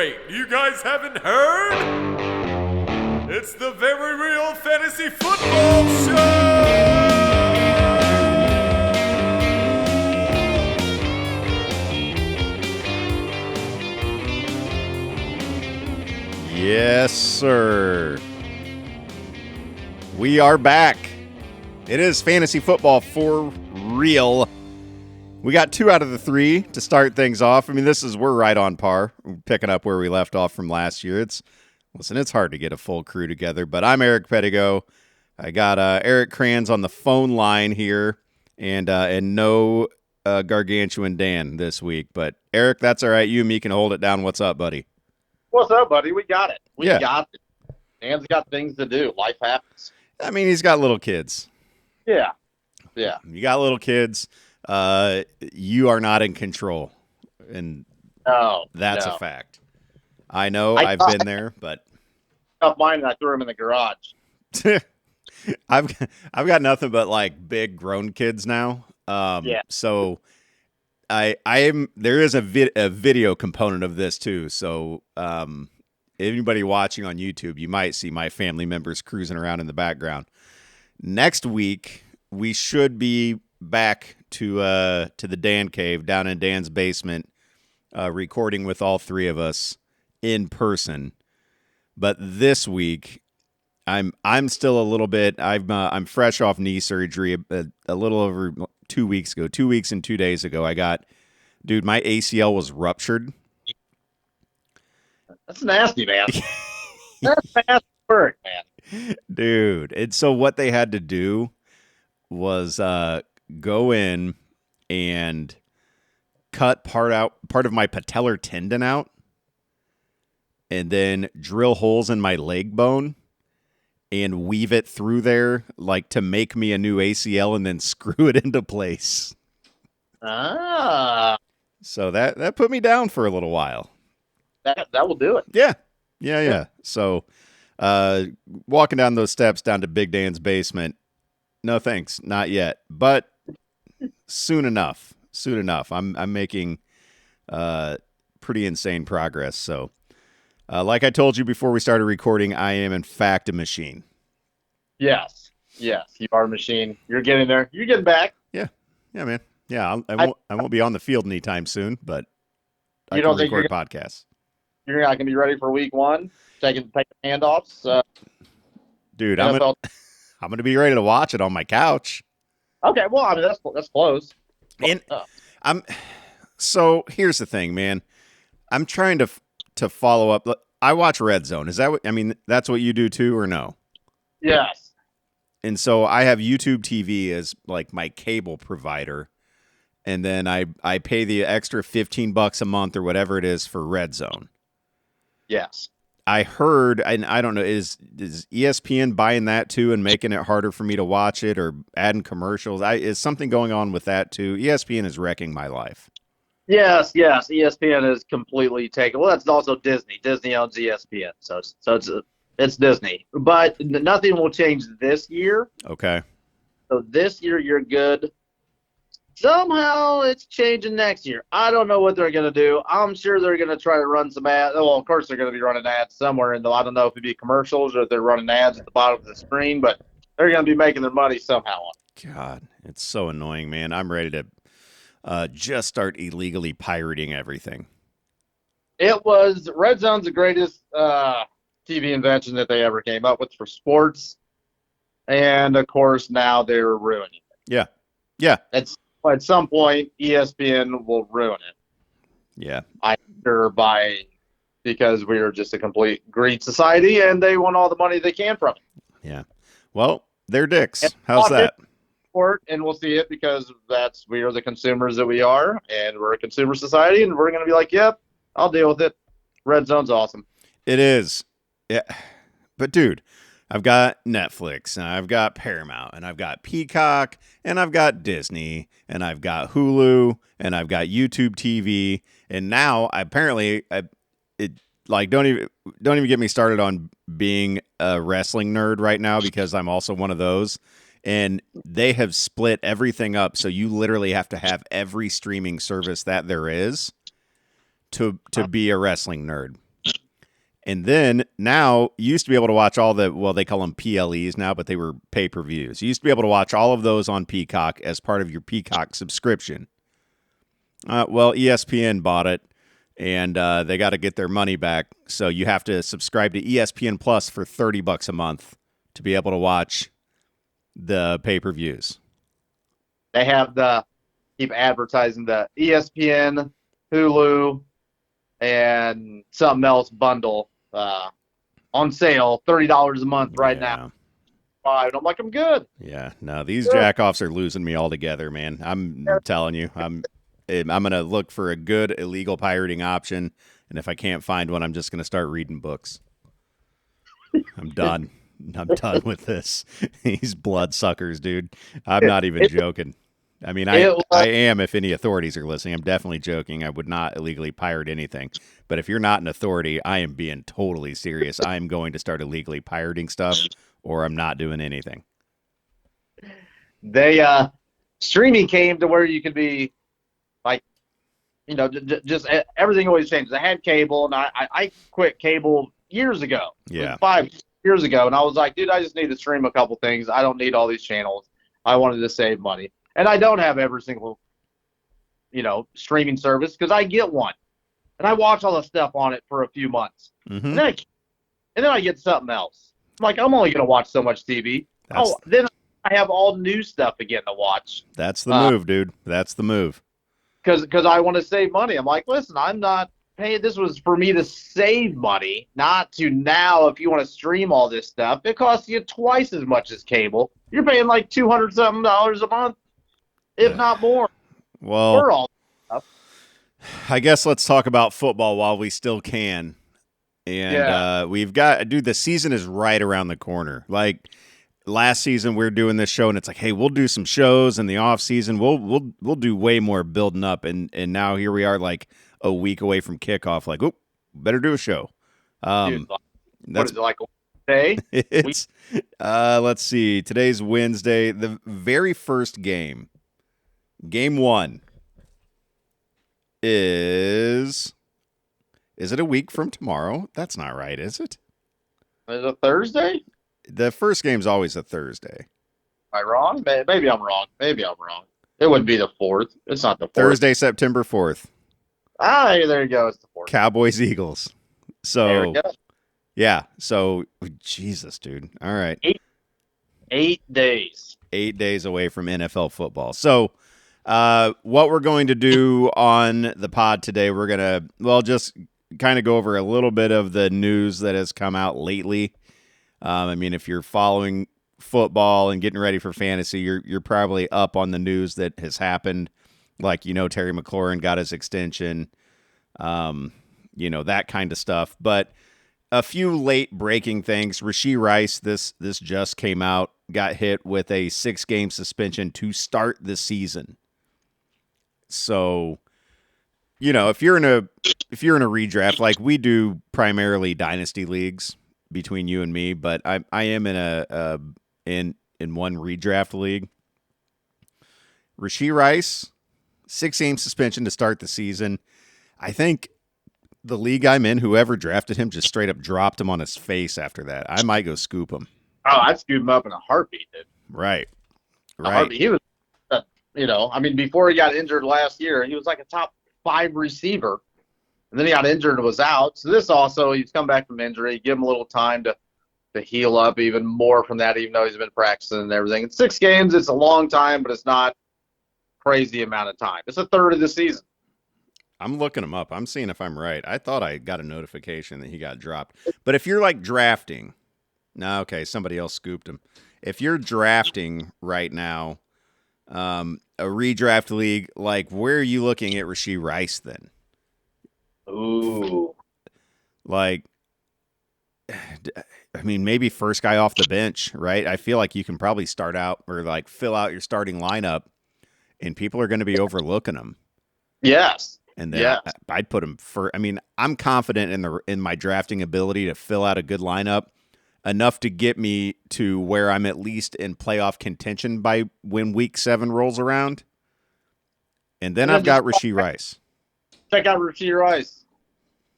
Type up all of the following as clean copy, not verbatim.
Wait, you guys haven't heard? It's the Very Real Fantasy Football Show! Yes, sir. We are back. It is fantasy football for real. We got 2 out of the 3 to start things off. I mean, we're right on par, picking up where we left off from last year. It's hard to get a full crew together, but I'm Eric Pettigo. I got Eric Kranz on the phone line here, and no Gargantuan Dan this week. But Eric, that's all right. You and me can hold it down. What's up, buddy? What's up, buddy? We got it. We Yeah. got it. Dan's got things to do. Life happens. I mean, he's got little kids. Yeah. You got little kids. You are not in control, and that's a fact. I know. I've been there, but up mine and I threw him in the garage. I've got nothing but like big grown kids now. Yeah. So there is a video component of this too. So anybody watching on YouTube, you might see my family members cruising around in the background. Next week we should be back to the Dan Cave down in Dan's basement, recording with all 3 of us in person. But this week, I'm still a little bit. I'm fresh off knee surgery a little over 2 weeks ago. 2 weeks and 2 days ago, my ACL was ruptured. That's nasty, man. That's fast work, man. Dude, and so what they had to do was go in and cut part of my patellar tendon out, and then drill holes in my leg bone and weave it through there, like to make me a new ACL, and then screw it into place. Ah. So that put me down for a little while. That will do it. Yeah. So walking down those steps down to Big Dan's basement, no thanks, not yet. But soon enough. I'm making pretty insane progress. So like I told you before we started recording, I am in fact a machine. Yes, you are a machine. You're getting there. You're getting back. Yeah, man. Yeah, I won't be on the field anytime soon, but I don't can think record podcasts. You're not going to be ready for week 1, taking handoffs. Dude, I'm going to be ready to watch it on my couch. Okay, well, I mean that's close. And so here's the thing, man. I'm trying to follow up. I watch Red Zone. Is that that's what you do too, or no? Yes. And so I have YouTube TV as like my cable provider, and then I pay the extra $15 a month or whatever it is for Red Zone. Yes. I heard, and I don't know, is ESPN buying that too and making it harder for me to watch it, or adding commercials? Is something going on with that too? ESPN is wrecking my life. Yes. ESPN is completely taken. Well, that's also Disney. Disney owns ESPN, so it's Disney. But nothing will change this year. Okay. So this year you're good. Somehow it's changing next year. I don't know what they're going to do. I'm sure they're going to try to run some ads. Well, of course they're going to be running ads somewhere. And I don't know if it'd be commercials or if they're running ads at the bottom of the screen, but they're going to be making their money somehow on it. God, it's so annoying, man. I'm ready to just start illegally pirating everything. Red Zone's the greatest TV invention that they ever came up with for sports. And, of course, now they're ruining it. Yeah. At some point, ESPN will ruin it. Yeah. I'm sure because we are just a complete greed society, and they want all the money they can from it. Yeah. Well, they're dicks. How's that? And we'll see it because we are the consumers that we are, and we're a consumer society, and we're going to be like, yep, I'll deal with it. Red Zone's awesome. It is. Yeah. But, dude, I've got Netflix, and I've got Paramount, and I've got Peacock, and I've got Disney, and I've got Hulu, and I've got YouTube TV, and now don't even get me started on being a wrestling nerd right now, because I'm also one of those. And they have split everything up, so you literally have to have every streaming service that there is to be a wrestling nerd. And then now you used to be able to watch all the, well, they call them PLEs now, but they were pay-per-views. You used to be able to watch all of those on Peacock as part of your Peacock subscription. Well, ESPN bought it, and they got to get their money back. So you have to subscribe to ESPN Plus for $30 a month to be able to watch the pay-per-views. They have keep advertising the ESPN, Hulu, and something else bundle on sale, $30 a month right now. And I'm like, I'm good. Yeah, no, these jackoffs are losing me altogether, man. I'm telling you, I'm gonna look for a good illegal pirating option, and if I can't find one, I'm just gonna start reading books. I'm done. I'm done with this. These bloodsuckers, dude. I'm not even joking. I mean, I am, if any authorities are listening. I'm definitely joking. I would not illegally pirate anything. But if you're not an authority, I am being totally serious. I am going to start illegally pirating stuff, or I'm not doing anything. Streaming came to where you could be like, just everything always changes. I had cable, and I quit cable years ago. Yeah. 5 years ago. And I was like, dude, I just need to stream a couple things. I don't need all these channels. I wanted to save money. And I don't have every single, streaming service because I get one. And I watch all the stuff on it for a few months. Mm-hmm. And then I get something else. I'm like, I'm only going to watch so much TV. Then I have all new stuff again to watch. That's the move, dude. That's the move. Because I want to save money. I'm like, listen, I'm not paying. This was for me to save money, not to now, if you want to stream all this stuff, it costs you twice as much as cable. You're paying like $200-something a month, if not more. Well, for all stuff. I guess let's talk about football while we still can. And we've got, dude, the season is right around the corner. Like last season, we're doing this show, and it's like, hey, we'll do some shows in the off season. We'll do way more building up, and now here we are, like a week away from kickoff. Like, oh, better do a show. Dude, what is it, like Wednesday? It's let's see. Today's Wednesday. The very first game, game 1, is it a week from tomorrow? That's not right, is it? Is it Thursday? The first game's always a Thursday. Am I wrong? Maybe I'm wrong. It would be the 4th. It's not the 4th. Thursday, September 4th. Ah, there you go. It's the 4th. Cowboys, Eagles. So, there we go. Yeah. So, Jesus, dude. All right. 8 days. 8 days away from NFL football. So, what we're going to do on the pod today, we're going to, just kind of go over a little bit of the news that has come out lately. I mean, if you're following football and getting ready for fantasy, you're probably up on the news that has happened. Like, Terry McLaurin got his extension, that kind of stuff. But a few late breaking things. Rashee Rice, this just came out, got hit with a 6-game suspension to start the season. So, if you're in a redraft, like we do primarily dynasty leagues between you and me, but I am in in one redraft league. Rashee Rice, 6-game suspension to start the season. I think the league I'm in, whoever drafted him just straight up dropped him on his face after that. I might go scoop him. Oh, I'd scoop him up in a heartbeat, dude. Right. He was, before he got injured last year, he was like a top 5 receiver. And then he got injured and was out. So this also, he's come back from injury. Give him a little time to heal up even more from that, even though he's been practicing and everything. In 6 games, it's a long time, but it's not crazy amount of time. It's a third of the season. I'm looking him up. I'm seeing if I'm right. I thought I got a notification that he got dropped. But if you're like drafting, okay, somebody else scooped him. If you're drafting right now, a redraft league, like where are you looking at Rashee Rice then? Ooh. Like, I mean, maybe first guy off the bench, right? I feel like you can probably start out or like fill out your starting lineup and people are going to be overlooking him. Yes. And then I'd put him for, I'm confident in my drafting ability to fill out a good lineup enough to get me to where I'm at least in playoff contention by when week 7 rolls around. And then I've got Rashee Rice. Check out Rashee Rice.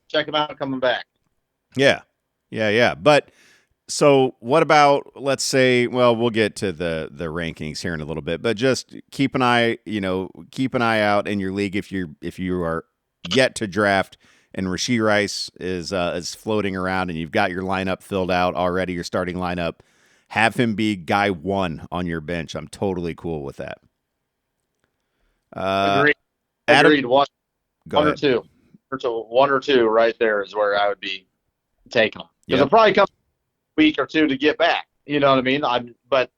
Check him out coming back. Yeah. But so what about, let's say, well, we'll get to the rankings here in a little bit, but just keep an eye, keep an eye out in your league if you are yet to draft and Rashee Rice is floating around and you've got your lineup filled out already, your starting lineup. Have him be guy 1 on your bench. I'm totally cool with that. Agreed. Adam, Agreed. One go or ahead. two. One or two right there is where I would be taking him. Because Yep. it'll probably come a week or two to get back. You know what I mean? But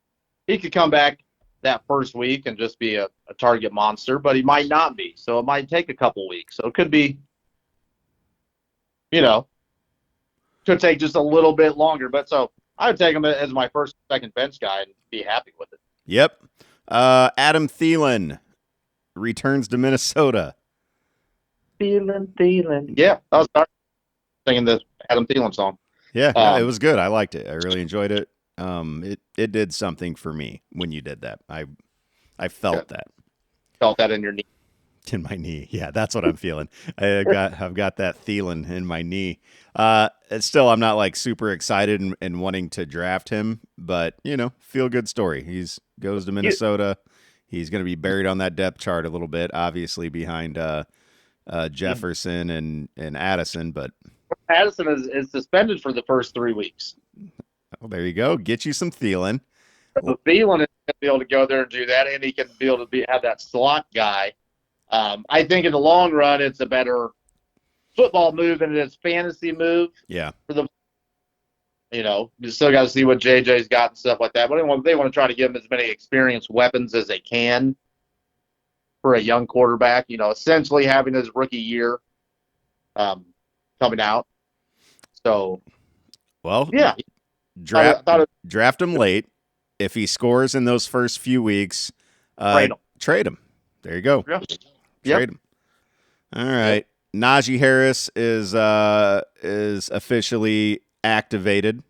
he could come back that first week and just be a target monster, but he might not be. So it might take a couple weeks. So it could be, could take just a little bit longer. But so I would take him as my first, second bench guy and be happy with it. Yep. Adam Thielen returns to Minnesota. Thielen. Yeah, I was singing the Adam Thielen song. Yeah, no, it was good. I liked it. I really enjoyed it. It did something for me when you did that. I felt that. Felt that in your knee. In my knee. Yeah, that's what I'm feeling. I've got that Thielen in my knee. Still, I'm not like super excited and wanting to draft him, but feel good story. He's goes to Minnesota. He's going to be buried on that depth chart a little bit, obviously behind Jefferson and Addison, but Addison is suspended for the first 3 weeks. well, there you go. Get you some Thielen. So Thielen is going to be able to go there and do that, and he can be able to have that slot guy. I think in the long run, it's a better football move than it is fantasy move. Yeah. You still got to see what JJ's got and stuff like that. But they want to try to give him as many experienced weapons as they can for a young quarterback. Essentially having his rookie year coming out. So, well, yeah, draft him late. If he scores in those first few weeks, trade him. There you go. Yeah. Trade him. All right. Yep. Najee Harris is officially activated.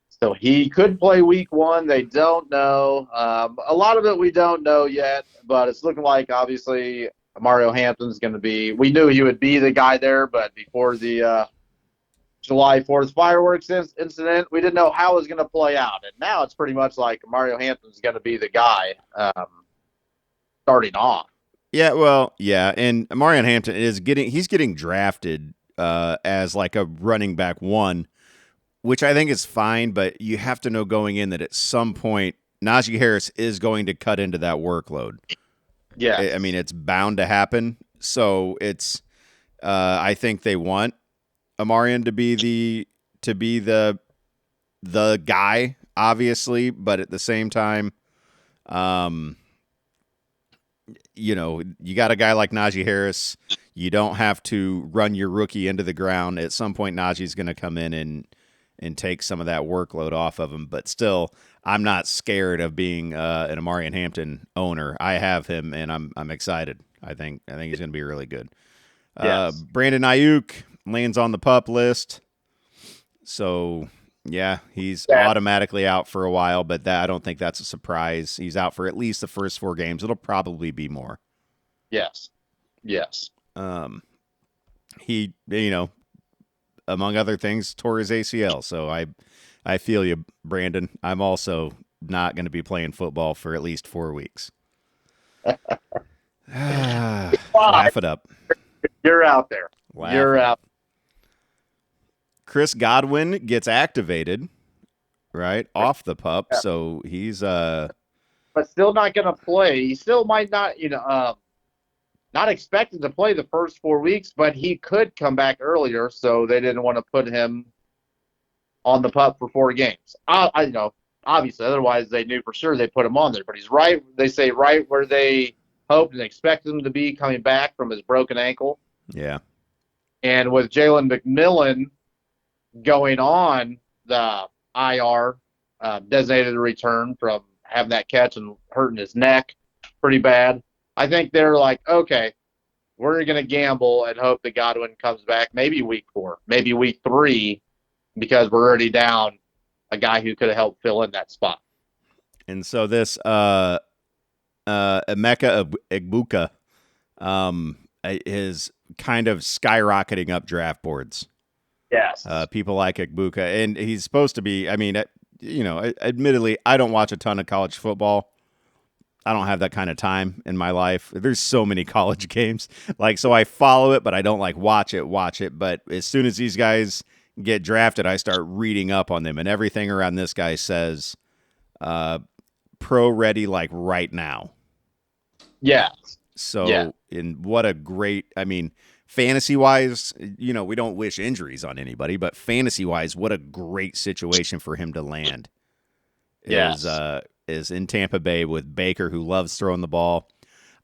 So he could play week 1. They don't know. A lot of it we don't know yet, but it's looking like obviously Mario Hampton's going to be. We knew he would be the guy there, but before the July 4th fireworks incident, we didn't know how it was going to play out. And now it's pretty much like Mario Hampton's going to be the guy starting off. Yeah, well, yeah, and Mario Hampton he's getting drafted as like a running back 1, which I think is fine, but you have to know going in that at some point Najee Harris is going to cut into that workload. Yeah. I mean, it's bound to happen. So it's I think they want Amarian to be the guy, obviously, but at the same time, you got a guy like Najee Harris. You don't have to run your rookie into the ground. At some point, Najee's going to come in and take some of that workload off of him. But still, I'm not scared of being an Amarian Hampton owner. I have him, and I'm excited. I think he's going to be really good. Yes. Brandon Ayuk lands on the PUP list. So, yeah, he's automatically out for a while, but I don't think that's a surprise. He's out for at least the first 4 games. It'll probably be more. Yes. He, among other things, tore his ACL. So I feel you, Brandon. I'm also not going to be playing football for at least 4 weeks. Laugh it up. You're out there. You're out. Chris Godwin gets activated, right, off the PUP. Yeah. So he's but still not going to play. He still might not, not expected to play the first 4 weeks, but he could come back earlier, so they didn't want to put him on the PUP for 4 games. I know, obviously, otherwise they knew for sure they put him on there. But he's right, they say, right where they hoped and expected him to be coming back from his broken ankle. Yeah. And with Jalen McMillan going on the IR, designated return from having that catch and hurting his neck pretty bad, I think they're like, okay, we're going to gamble and hope that Godwin comes back maybe week 4, maybe week 3, because we're already down a guy who could have helped fill in that spot. And so this Emeka Egbuka is kind of skyrocketing up draft boards. Yes. People like Igbuka, and he's supposed to be. I mean, admittedly, I don't watch a ton of college football. I don't have that kind of time in my life. There's so many college games, so I follow it, but I don't watch it. But as soon as these guys get drafted, I start reading up on them, and everything around this guy says pro ready right now. Yeah. So, and what a great, fantasy wise, we don't wish injuries on anybody, but fantasy wise, what a great situation for him to land. Is in Tampa Bay with Baker, who loves throwing the ball,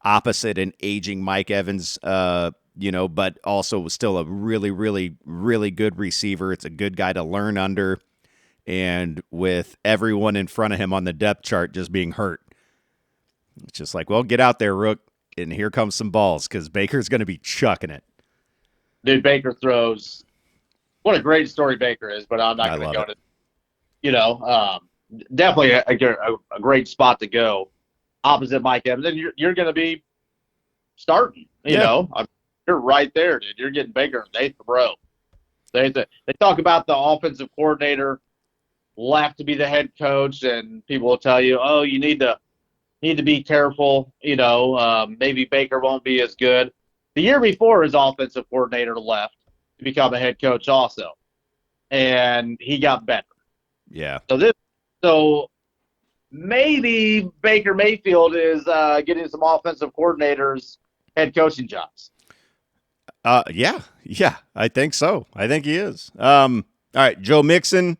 opposite an aging Mike Evans, but also was still a really, really, really good receiver. It's a good guy to learn under, and with everyone in front of him on the depth chart just being hurt. It's just well, get out there, Rook, and here comes some balls, because Baker's going to be chucking it. Dude, Baker throws. What a great story Baker is, but I'm not going to go to, definitely a great spot to go opposite Mike Evans. And you're going to be starting, you know. You're right there, dude. You're getting Baker in the eighth row. They talk about the offensive coordinator left to be the head coach, and people will tell you, oh, you need to be careful. Maybe Baker won't be as good. The year before, his offensive coordinator left to become a head coach also, and he got better. Yeah. So maybe Baker Mayfield is getting some offensive coordinators head coaching jobs. Yeah, I think so. I think he is. All right, Joe Mixon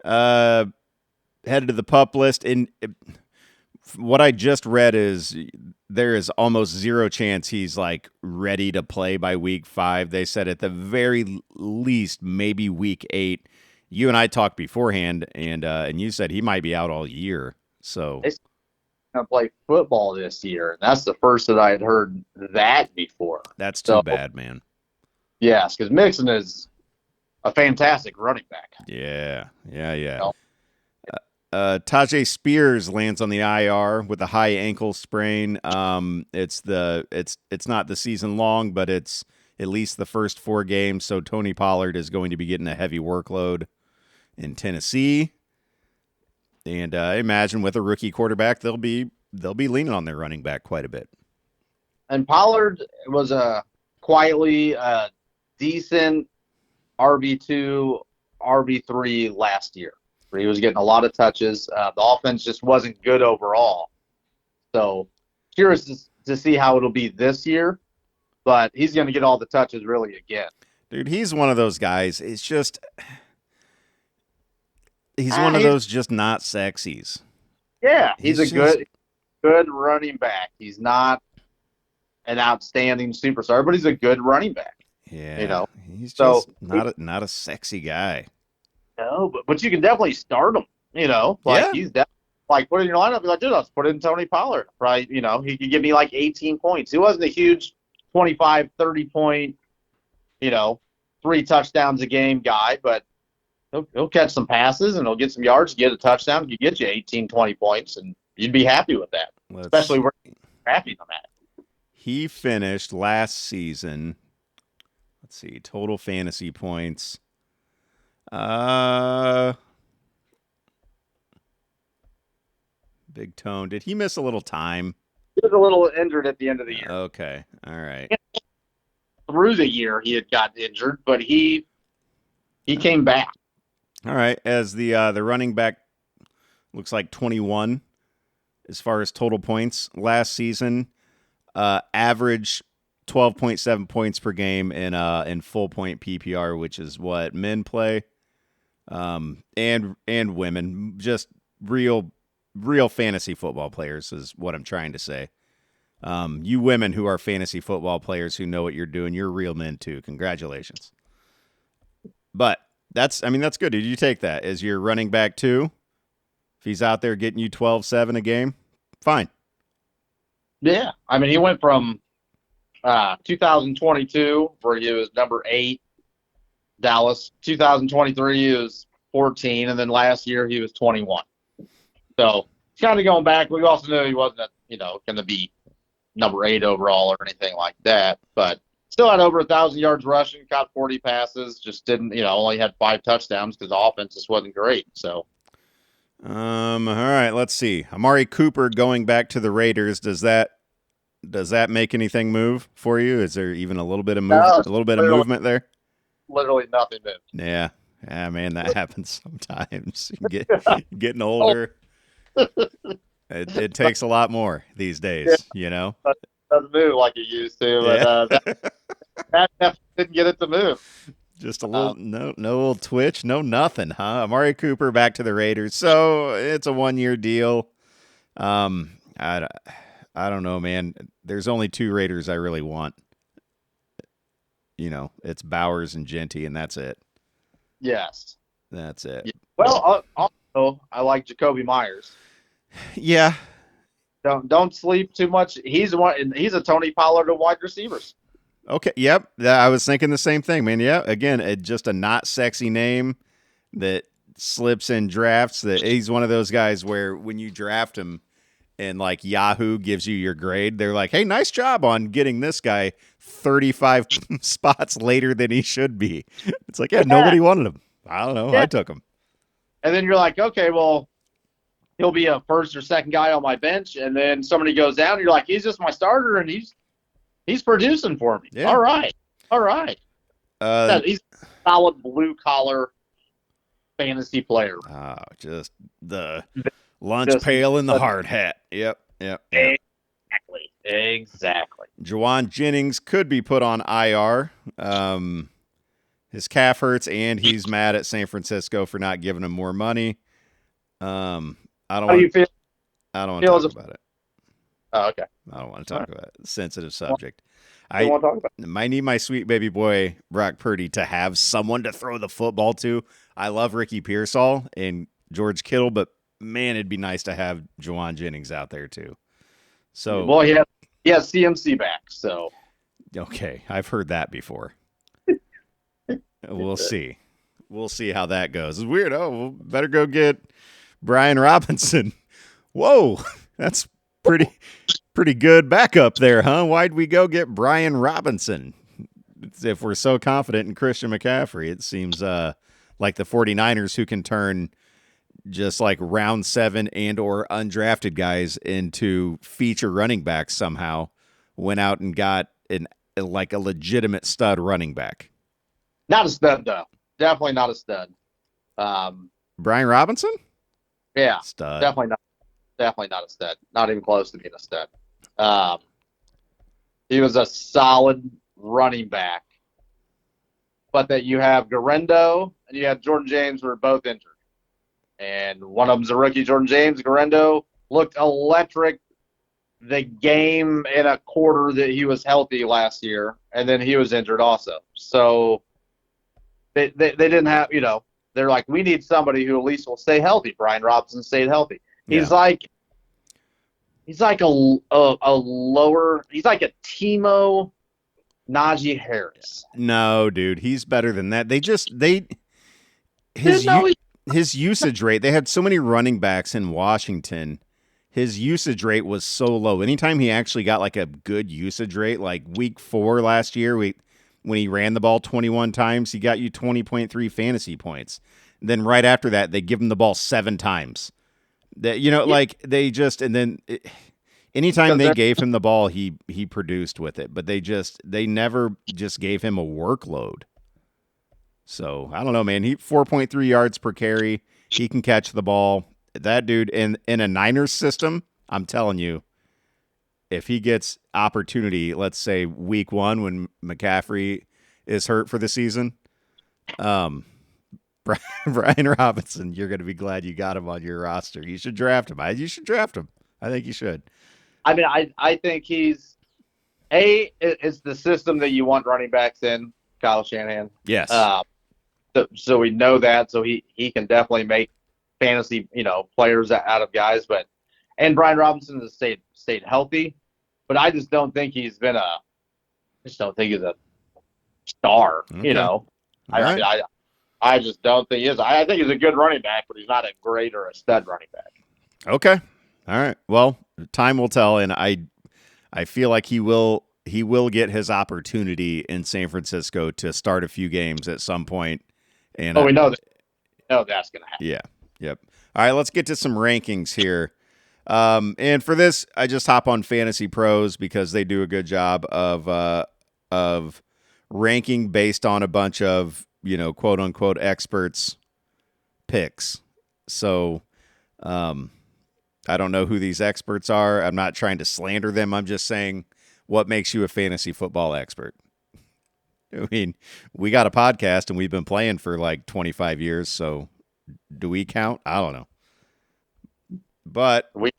headed to the PUP list, and what I just read is there is almost zero chance he's ready to play by week 5. They said at the very least maybe week 8. You and I talked beforehand, and you said he might be out all year. So he's going to play football this year, and that's the first that I had heard that before. That's too bad, man. Yes, because Mixon is a fantastic running back. Yeah. Tajay Spears lands on the IR with a high ankle sprain. It's not the season long, but it's at least the first 4 games. So Tony Pollard is going to be getting a heavy workload in Tennessee, and I imagine with a rookie quarterback, they'll be leaning on their running back quite a bit. And Pollard was a quietly decent RB2, RB3 last year. He was getting a lot of touches. The offense just wasn't good overall. So curious to see how it'll be this year, but he's going to get all the touches really again. Dude, he's one of those guys. It's just he's one of those just not sexies. Yeah, he's a good running back. He's not an outstanding superstar, but he's a good running back. Yeah, he's just not a sexy guy. No, but you can definitely start him. He's definitely put in your lineup. Be like, dude, let's put in Tony Pollard. Right? He could give me 18 points. He wasn't a huge 25, 30 point, 3 touchdowns a game guy, but he'll catch some passes and he'll get some yards, get a touchdown, he get you 18, 20 points, and you'd be happy with that. Especially where you're happy on that. He finished last season. Let's see, total fantasy points. Big Tone. Did he miss a little time? He was a little injured at the end of the year. Okay. All right. Through the year, he had gotten injured, but he came back. All right. As the running back looks like 21 as far as total points last season. Average 12.7 points per game in full point PPR, which is what men play. And women, just real fantasy football players is what I'm trying to say. You women who are fantasy football players who know what you're doing, you're real men too. Congratulations. But that's good. Did you take that as your running back too? If he's out there getting you 12-7 a game, fine. Yeah. He went from 2022, where he was number 8, Dallas. 2023, he was 14, and then last year he was 21. So kind of going back. We also knew he wasn't, going to be number 8 overall or anything like that, but still had over 1,000 yards rushing, caught 40 passes, just didn't, only had 5 touchdowns because the offense just wasn't great. So, all right, let's see. Amari Cooper going back to the Raiders. Does that make anything move for you? Is there even a little bit of movement there? Literally nothing moved. Yeah. Yeah, man, that happens sometimes. Getting older. It takes a lot more these days, Doesn't move like it used to, but that definitely didn't get it to move. Just a little no little twitch, no nothing, huh? Amari Cooper back to the Raiders, so it's a 1-year deal. I don't know, man. There's only 2 Raiders I really want. It's Bowers and Genty, and that's it. Yes, that's it. Yeah. Well, also I like Jacoby Myers. Yeah. Don't sleep too much. He's a Tony Pollard of wide receivers. Okay. Yep. I was thinking the same thing, man. Yeah. Again, just a not sexy name that slips in drafts. That he's one of those guys where when you draft him and like Yahoo gives you your grade, they're like, "Hey, nice job on getting this guy 35 spots later than he should be." It's like, nobody wanted him. I don't know. Yeah. I took him. And then you're like, okay, well, he'll be a first or second guy on my bench, and then somebody goes down, and you're like, he's just my starter, and he's producing for me. Yeah. All right. He's a solid blue-collar fantasy player. Oh, just the lunch pail and the hard hat. Yep. Exactly. Juwan Jennings could be put on IR. His calf hurts, and he's mad at San Francisco for not giving him more money. I don't want to talk about it. Oh, okay. I don't want to talk about it. Sensitive subject. I might need my sweet baby boy, Brock Purdy, to have someone to throw the football to. I love Ricky Pearsall and George Kittle, but, man, it'd be nice to have Juwan Jennings out there too. So, well, he has CMC back, so. Okay, I've heard that before. We'll see. We'll see how that goes. It's weird. Oh, we'll better go get Brian Robinson. Whoa, that's pretty good backup there, huh? Why'd we go get Brian Robinson? If we're so confident in Christian McCaffrey, it seems like the 49ers, who can turn just like round 7 and or undrafted guys into feature running backs somehow, went out and got a legitimate stud running back. Not a stud, though. Definitely not a stud. Brian Robinson? Yeah, stud. Definitely not a stud. Not even close to being a stud. He was a solid running back. But that you have Garendo and you have Jordan James who are both injured. And one of them's a rookie, Jordan James. Garendo looked electric the game in a quarter that he was healthy last year, and then he was injured also. So they didn't have, they're like, we need somebody who at least will stay healthy. Brian Robinson stayed healthy. He's like a lower, he's like a Timo Najee Harris. No, dude, he's better than that. His usage rate, they had so many running backs in Washington. His usage rate was so low. Anytime he actually got like a good usage rate, like week 4 last year, when he ran the ball 21 times, he got you 20.3 fantasy points. And then right after that, they give him the ball 7 times. Anytime they gave him the ball, he produced with it. But they never just gave him a workload. So I don't know, man. He 4.3 yards per carry. He can catch the ball. That dude in a Niners system, I'm telling you, if he gets opportunity, let's say week 1 when McCaffrey is hurt for the season, Brian Robinson, you're going to be glad you got him on your roster. You should draft him. You should draft him. I think you should. I mean, I think he's it's the system that you want running backs in, Kyle Shanahan. Yes. So we know that. So he can definitely make fantasy, players out of guys. And Brian Robinson has stayed healthy, but I just don't think he's been a star. Okay. I just don't think he is. I think he's a good running back, but he's not a great or a stud running back. Okay. All right. Well, time will tell, and I I feel like he will get his opportunity in San Francisco to start a few games at some point. And we know that. That's going to happen. Yeah. Yep. All right, let's get to some rankings here. And for this, I just hop on Fantasy Pros because they do a good job of ranking based on a bunch of, quote unquote experts picks. So, I don't know who these experts are. I'm not trying to slander them. I'm just saying what makes you a fantasy football expert. I mean, we got a podcast and we've been playing for like 25 years. So do we count? I don't know. But we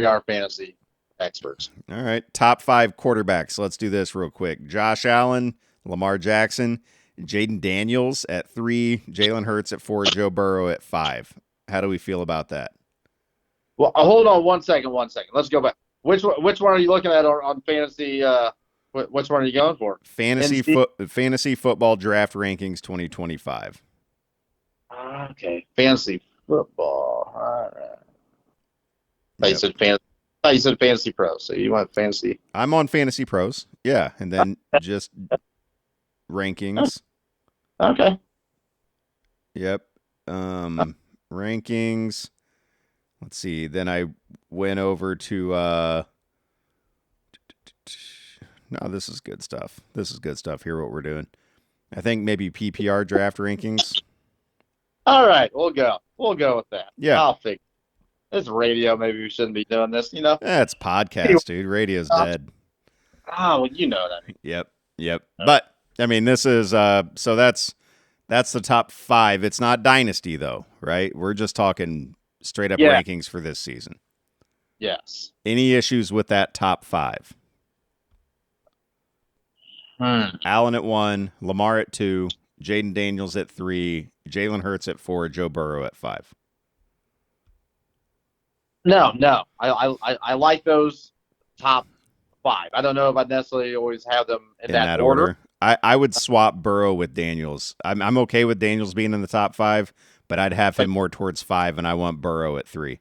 are fantasy experts. All right. Top 5 quarterbacks. Let's do this real quick. Josh Allen, Lamar Jackson, Jaden Daniels at 3, Jalen Hurts at 4, Joe Burrow at 5. How do we feel about that? Well, hold on one second. Let's go back. Which one are you looking at on fantasy? Which one are you going for? Fantasy football draft rankings 2025. Okay, fantasy football. All right. Yep. You said fantasy pros. So you want fantasy? I'm on Fantasy Pros. Yeah, and then just rankings. Okay. Yep. Rankings. Let's see. Then I went over to no, this is good stuff. Here what we're doing. I think maybe PPR draft rankings. All right, we'll go with that. Yeah. I'll figure. It's radio. Maybe we shouldn't be doing this, It's podcast, dude. Radio's dead. Oh, well, you know what I mean. Yep. But I mean, this is so that's the top 5. It's not dynasty though, right? We're just talking straight up rankings for this season. Yes. Any issues with that top 5? Allen at 1, Lamar at 2, Jaden Daniels at 3, Jalen Hurts at 4, Joe Burrow at 5. No. I like those top 5. I don't know if I necessarily always have them in that order. I would swap Burrow with Daniels. I'm okay with Daniels being in the top 5, but I'd have him more towards 5, and I want Burrow at 3.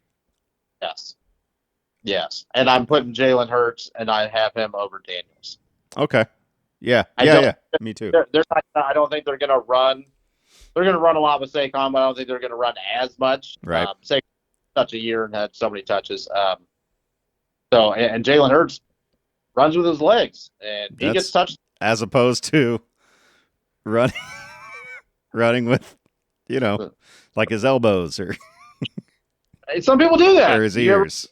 Yes. And I'm putting Jalen Hurts, and I have him over Daniels. Okay. Yeah. Me too. I don't think they're going to run. They're going to run a lot with Saquon, but I don't think they're going to run as much. Right. Saquon touch a year and had so many touches. And Jalen Hurts runs with his legs, and he gets touched. As opposed to running with, like his elbows or some people do that. Or his ears.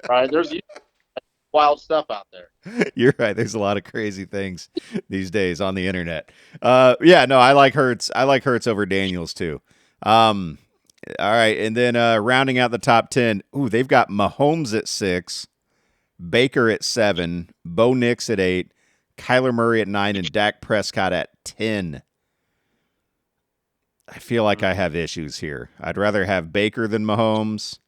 Right. There's wild stuff out there. You're right. There's a lot of crazy things these days on the internet. I like Hurts. I like Hurts over Daniels too. All right. And then rounding out the top 10, they've got Mahomes at 6, Baker at 7, Bo Nix at 8, Kyler Murray at 9, and Dak Prescott at 10. I feel like I have issues here. I'd rather have Baker than Mahomes.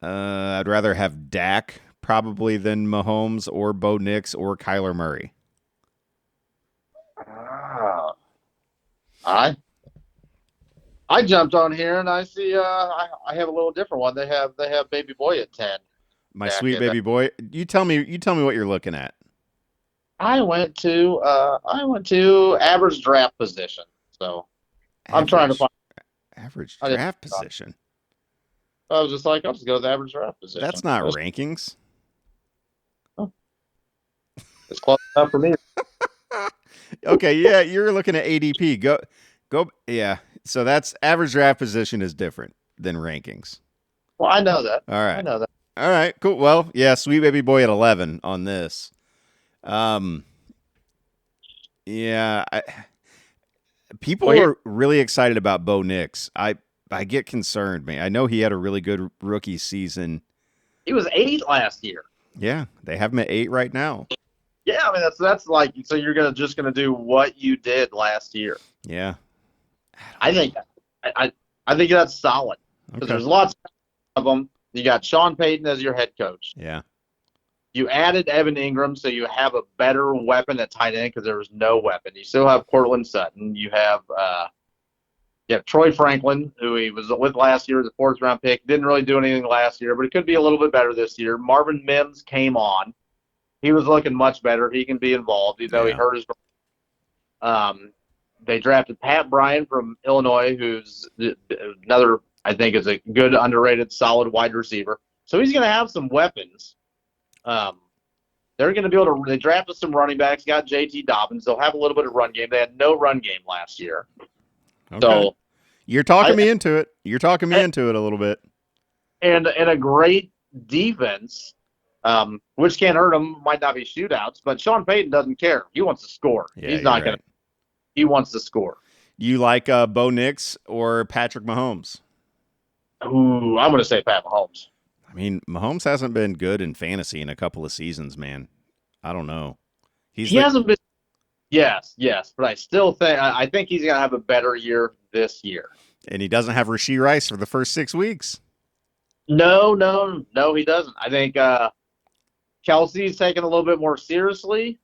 I'd rather have Dak probably than Mahomes or Bo Nix or Kyler Murray. I jumped on here and I see I have a little different one. They have Baby Boy at 10. My sweet baby boy. You tell me what you're looking at. I went to average draft position. So I'm trying to find average draft position. I was just like, I'll just go with average draft position. That's not rankings. Oh. It's close enough for me. Okay, yeah, you're looking at ADP. Go. Yeah. So that's average draft position is different than rankings. Well, I know that. All right. I know that. All right. Cool. Well, yeah, sweet baby boy at 11 on this. Yeah. People are really excited about Bo Nix. I get concerned, man. I know he had a really good rookie season. He was 8 last year. Yeah, they have him at 8 right now. Yeah, I mean that's like, so you're just gonna do what you did last year. Yeah, I think that's solid because there's lots of them. You got Sean Payton as your head coach. Yeah. You added Evan Ingram, so you have a better weapon at tight end because there was no weapon. You still have Cortland Sutton. You have You have Troy Franklin, who he was with last year as a fourth-round pick. Didn't really do anything last year, but he could be a little bit better this year. Marvin Mims came on. He was looking much better. He can be involved, even though he hurt his. They drafted Pat Bryant from Illinois, who's another, I think, is a good, underrated, solid wide receiver. So he's going to have some weapons. They're going to be able to. They drafted some running backs. Got J.T. Dobbins. They'll have a little bit of run game. They had no run game last year. Okay. So you're talking me into it. You're talking me into it a little bit. And a great defense, which can't hurt them. Might not be shootouts, but Sean Payton doesn't care. He wants to score. Yeah, He's not going to. He wants to score. You like Bo Nix or Patrick Mahomes? Ooh, I'm going to say Pat Mahomes. I mean, Mahomes hasn't been good in fantasy in a couple of seasons, man. I don't know. He hasn't been. Yes, but I still think he's going to have a better year this year. And he doesn't have Rashee Rice for the first 6 weeks. No, he doesn't. I think Kelsey's taken a little bit more seriously.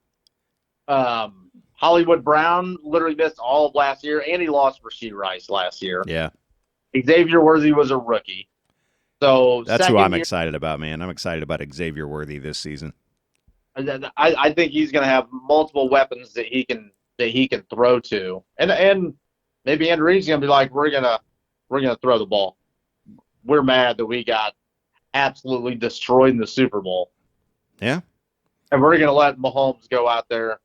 Hollywood Brown literally missed all of last year, and he lost Rashee Rice last year. Yeah. Xavier Worthy was a rookie. So that's who I'm excited about, man. I'm excited about Xavier Worthy this season. I think he's going to have multiple weapons that he can throw to, and maybe Andrew Reid's going to be like, we're gonna throw the ball. We're mad that we got absolutely destroyed in the Super Bowl. Yeah, and we're going to let Mahomes go out there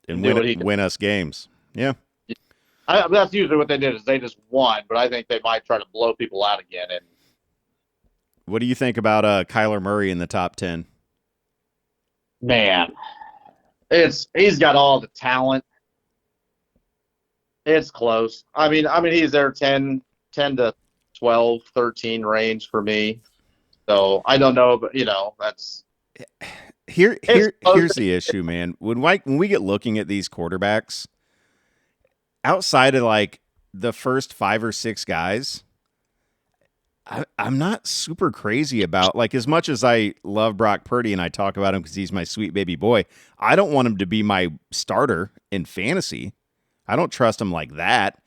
and win us games. Yeah, that's usually what they did. Is they just won, but I think they might try to blow people out again. And what do you think about Kyler Murray in the top 10? Man, he's got all the talent. It's close. I mean he's there 10 to 12, 13 range for me. So I don't know, but that's here's the issue, man. When we get looking at these quarterbacks, outside of like the first 5 or 6 guys, I'm not super crazy about, like, as much as I love Brock Purdy and I talk about him because he's my sweet baby boy, I don't want him to be my starter in fantasy. I don't trust him like that.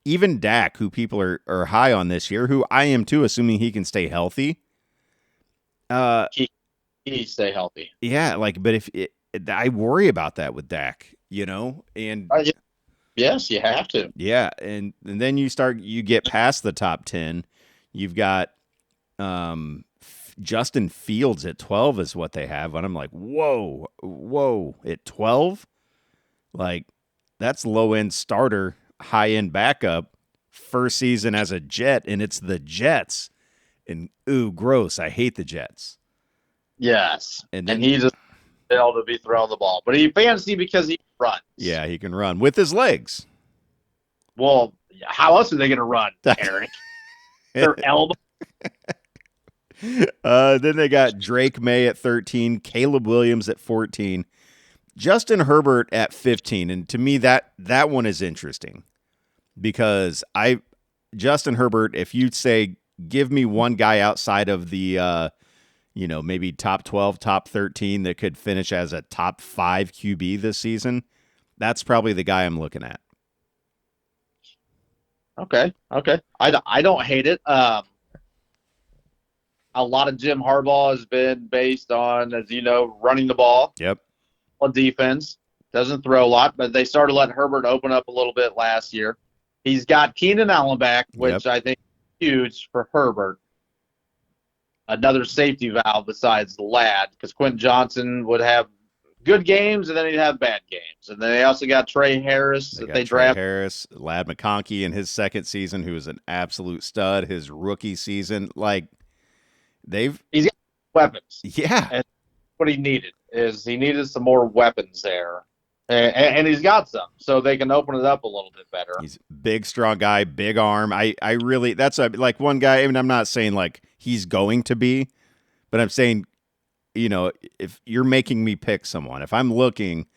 Even Dak, who people are high on this year, who I am too, assuming he can stay healthy. He stay healthy. Yeah, like, but I worry about that with Dak, and yes, you have to. Yeah, and then you get past the top 10. You've got Justin Fields at 12 is what they have, and I'm like, whoa, at 12? Like, that's low-end starter, high-end backup, first season as a Jet, and it's the Jets. And, ooh, gross, I hate the Jets. Yes, and he just able to be throwing the ball. But he fancy because he runs. Yeah, he can run with his legs. Well, how else are they going to run, Eric? Their elbow. Then they got Drake May at 13, Caleb Williams at 14, Justin Herbert at 15. And to me, that one is interesting because Justin Herbert, if you say, give me one guy outside of the, maybe top 12, top 13 that could finish as a top 5 QB this season, that's probably the guy I'm looking at. Okay. I don't hate it. A lot of Jim Harbaugh has been based on, as you know, running the ball. Yep. On defense. Doesn't throw a lot, but they started letting Herbert open up a little bit last year. He's got Keenan Allen back, which I think is huge for Herbert. Another safety valve besides the lad, because Quentin Johnson would have good games and then he'd have bad games. And then they also got Trey Harris they drafted. Harris, Lad McConkey in his second season, who was an absolute stud. His rookie season, he's got weapons. Yeah, and what he needed some more weapons there, and he's got some, so they can open it up a little bit better. He's a big, strong guy, big arm. I really, that's one guy. I mean, I'm not saying like he's going to be, but I'm saying, if you're making me pick someone, if I'm looking,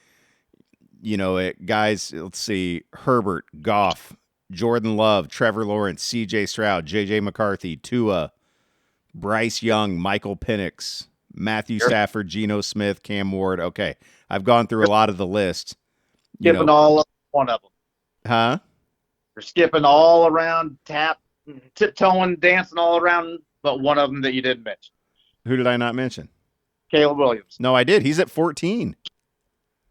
at guys, let's see, Herbert, Goff, Jordan Love, Trevor Lawrence, C.J. Stroud, J.J. McCarthy, Tua, Bryce Young, Michael Penix, Matthew Stafford, Geno Smith, Cam Ward. Okay, I've gone through a lot of the list. Giving all one of them. Huh? They're skipping all around, tiptoeing, dancing all around, but one of them that you didn't mention, Who did I not mention? Caleb Williams. No, I did. He's at 14.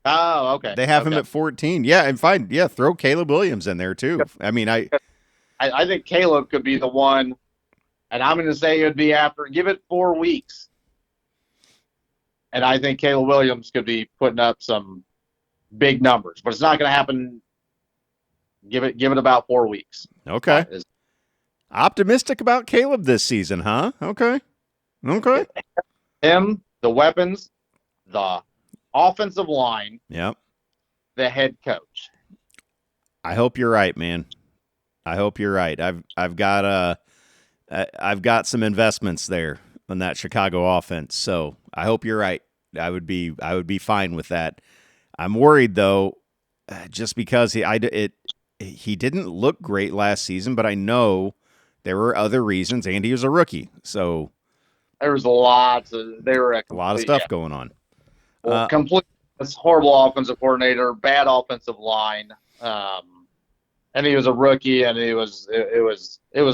Oh, okay. They have him at 14. Yeah, and fine. Yeah, throw Caleb Williams in there too. I mean, I think Caleb could be the one, and I'm going to say it would be after, give it 4 weeks. And I think Caleb Williams could be putting up some big numbers, but it's not going to happen. Give it about 4 weeks. Okay. Optimistic about Caleb this season, huh? Okay. Him, the weapons, the offensive line, Yep. the head coach. I hope you're right, man. I hope you're right. I've got some investments there on that Chicago offense, so I hope you're right. I would be fine with that. I'm worried though, just because he didn't look great last season, but I know there were other reasons, and he was a rookie, so there was a lot of stuff going on. Complete this horrible offensive coordinator, bad offensive line, and he was a rookie, and it was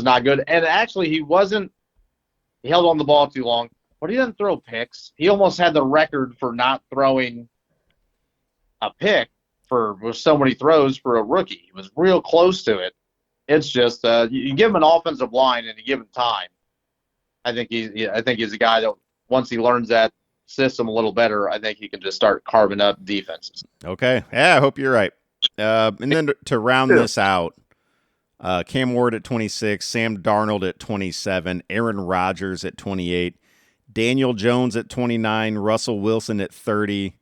not good. And actually, he held on the ball too long, but he didn't throw picks. He almost had the record for not throwing a pick with so many throws for a rookie. He was real close to it. It's just you give him an offensive line and you give him time. I think he's a guy that once he learns that system a little better, I think he can just start carving up defenses. Okay. Yeah, I hope you're right. And then to round this out, Cam Ward at 26, Sam Darnold at 27, Aaron Rodgers at 28, Daniel Jones at 29, Russell Wilson at 30,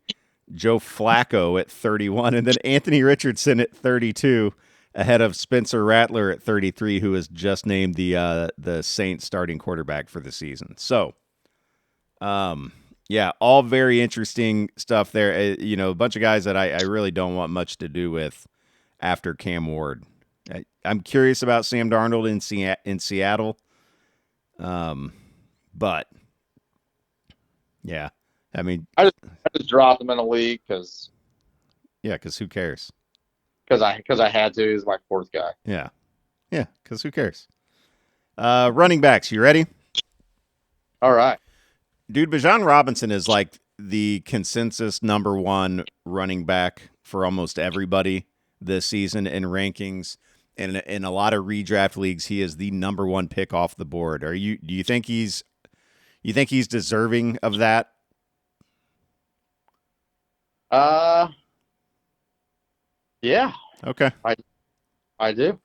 Joe Flacco at 31, and then Anthony Richardson at 32, ahead of Spencer Rattler at 33, who was just named the Saints starting quarterback for the season. So, yeah, all very interesting stuff there. A bunch of guys that I really don't want much to do with after Cam Ward. I'm curious about Sam Darnold in Seattle, but yeah, I mean, I just dropped him in a league because who cares? Because I had to. He's my fourth guy. Yeah, because who cares? Running backs, you ready? All right. Dude, Bijan Robinson is like the consensus number one running back for almost everybody this season in rankings. And in a lot of redraft leagues, he is the number one pick off the board. Do you think he's deserving of that? Yeah. Okay. I do.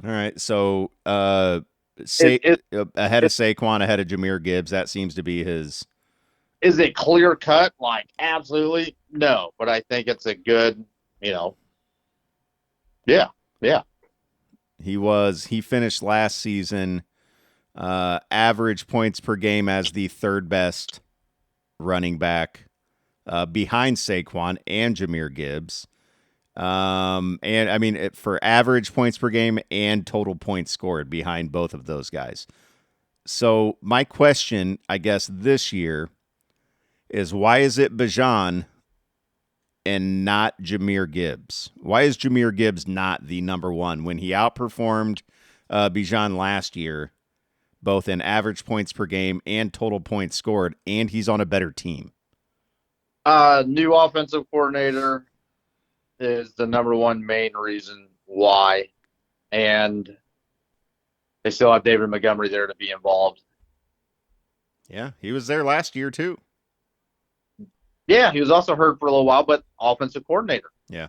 All right. So ahead of Saquon, ahead of Jahmyr Gibbs, that seems to be his. Is it clear cut? Like, absolutely no. But I think it's a good, Yeah. He finished last season average points per game as the third best running back behind Saquon and Jahmyr Gibbs. And I mean, for average points per game and total points scored behind both of those guys. So my question, I guess, this year is why is it Bijan and not Jahmyr Gibbs? Why is Jahmyr Gibbs not the number one when he outperformed Bijan last year, both in average points per game and total points scored, and he's on a better team? New offensive coordinator is the number one main reason why. And they still have David Montgomery there to be involved. Yeah, he was there last year too. Yeah, he was also hurt for a little while, but offensive coordinator. Yeah.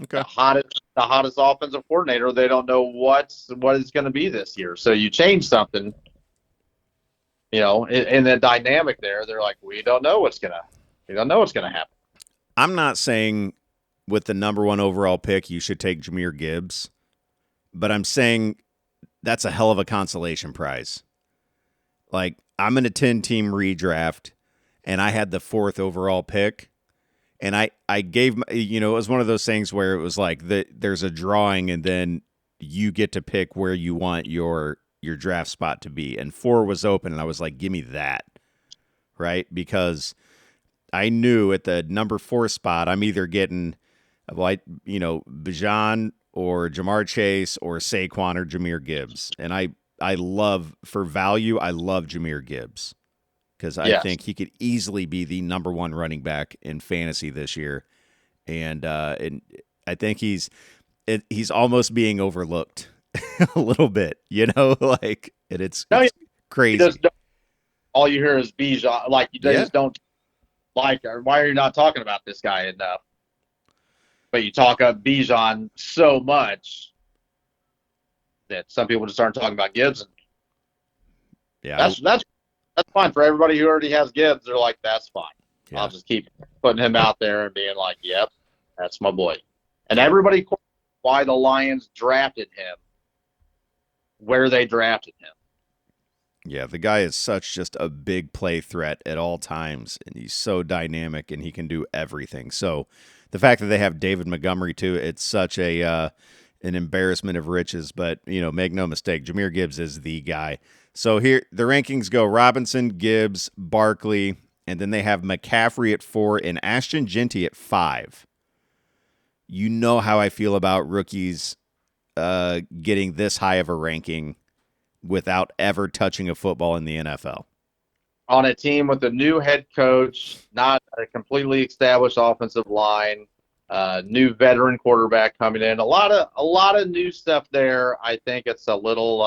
Okay. The hottest offensive coordinator. They don't know what it's going to be this year. So you change something, in the dynamic there. They're like, we don't know what's gonna happen. I'm not saying with the number one overall pick you should take Jahmyr Gibbs, but I'm saying that's a hell of a consolation prize. Like, I'm in a 10-team redraft, and I had the fourth overall pick, and I gave, it was one of those things where it was like there's a drawing, and then you get to pick where you want your draft spot to be, and 4 was open, and I was like, give me that, right? Because I knew at the number 4 spot, I'm either getting, Bijan or Jamar Chase or Saquon or Jahmyr Gibbs. And I love, for value, I love Jahmyr Gibbs because I Yes. think he could easily be the number one running back in fantasy this year. And I think he's almost being overlooked a little bit, like, and it's No, crazy. All you hear is Bijan. Like, they just don't like, or why are you not talking about this guy enough? But you talk up Bijan so much that some people just aren't talking about Gibbs. Yeah, that's fine for everybody who already has Gibbs. They're like, that's fine. Yeah. I'll just keep putting him out there and being like, yep, that's my boy. And everybody questions why the Lions drafted him where they drafted him. Yeah, the guy is such just a big play threat at all times, and he's so dynamic, and he can do everything. So the fact that they have David Montgomery, too, it's such an embarrassment of riches. But, make no mistake, Jahmyr Gibbs is the guy. So here, the rankings go Robinson, Gibbs, Barkley, and then they have McCaffrey at 4 and Ashton Jeanty at 5. You know how I feel about rookies getting this high of a ranking without ever touching a football in the NFL. On a team with a new head coach, not a completely established offensive line, new veteran quarterback coming in, a lot of new stuff there. I think it's a little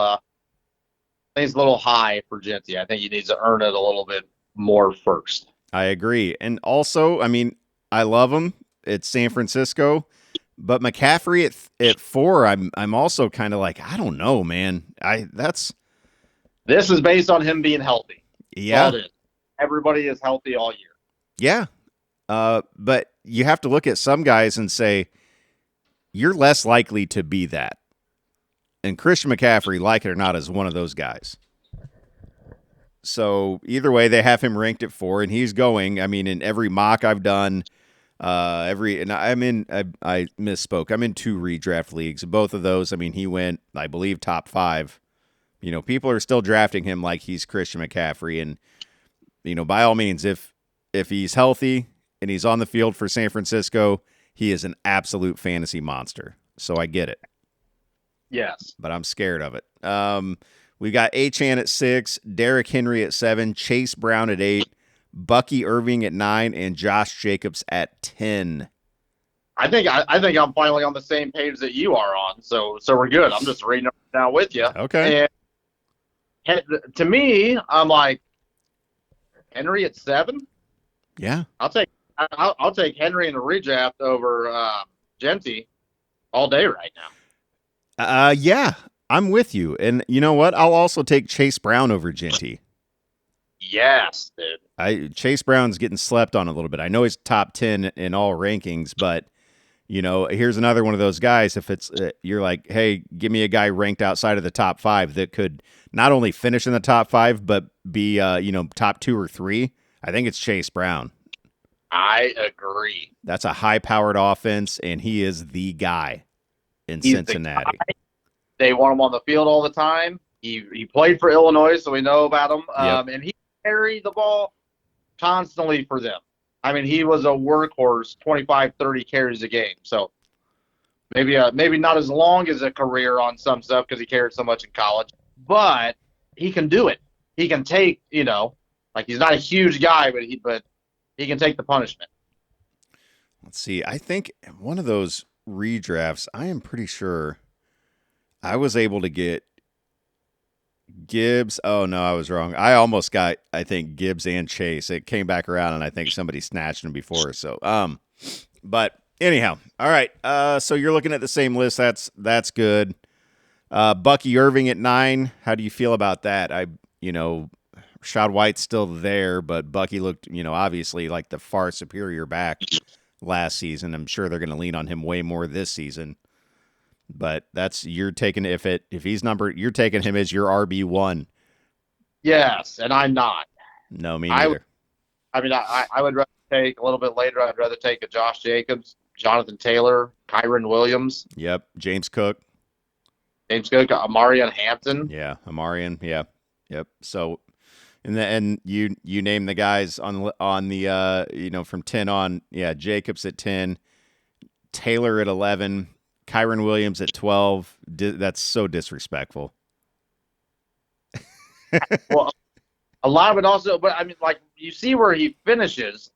high for Jeanty. I think he needs to earn it a little bit more first. I agree. And also, I mean, I love him. It's San Francisco. But McCaffrey at 4, I'm also kind of like, I don't know, man. This is based on him being healthy. Yeah. Everybody is healthy all year. Yeah. But you have to look at some guys and say, you're less likely to be that. And Christian McCaffrey, like it or not, is one of those guys. So either way, they have him ranked at 4, and he's going. I mean, in every mock I've done, I misspoke. I'm in 2 redraft leagues. Both of those, I mean, he went, I believe, top 5. People are still drafting him like he's Christian McCaffrey, and by all means, if he's healthy and he's on the field for San Francisco, he is an absolute fantasy monster. So I get it. Yes, but I'm scared of it. We got Achane at 6, Derrick Henry at 7, Chase Brown at 8. Bucky Irving at 9, and Josh Jacobs at 10. I think I'm finally on the same page that you are on, so we're good. I'm just reading it down with you. Okay. And to me, I'm like, Henry at 7. Yeah, I'll take Henry in a redraft over Jeanty all day right now. Yeah, I'm with you. And you know what? I'll also take Chase Brown over Jeanty. Yes, dude. Chase Brown's getting slept on a little bit. I know he's top 10 in all rankings, but here's another one of those guys. If it's you're like, hey, give me a guy ranked outside of the top 5 that could not only finish in the top 5 but be top 2 or 3. I think it's Chase Brown. I agree. That's a high-powered offense, and he is the guy in Cincinnati. They want him on the field all the time. He played for Illinois, so we know about him. Yep. And he carried the ball constantly for them. I mean, he was a workhorse, 25, 30 carries a game. So maybe not as long as a career on some stuff because he carried so much in college, but he can do it. He can take, like, he's not a huge guy, but he can take the punishment. Let's see. I think one of those redrafts, I am pretty sure I was able to get Gibbs. Oh, no, I was wrong. I almost got, I think, Gibbs and Chase. It came back around, and I think somebody snatched him before. So, but anyhow, all right. So you're looking at the same list. That's good. Bucky Irving at 9. How do you feel about that? Rashad White's still there, but Bucky looked, obviously like the far superior back last season. I'm sure they're going to lean on him way more this season. But you're taking if he's numbered, you're taking him as your RB1. Yes, and I'm not. No, me neither. I would rather take a little bit later. I'd rather take a Josh Jacobs, Jonathan Taylor, Kyron Williams. Yep, James Cook, Amarian Hampton. Yeah, Amarian. Yeah, yep. So, and you name the guys on the from 10 on. Yeah, Jacobs at 10, Taylor at 11. Kyron Williams at 12. That's so disrespectful. Well, a lot of it also, but I mean, like you see where he finishes,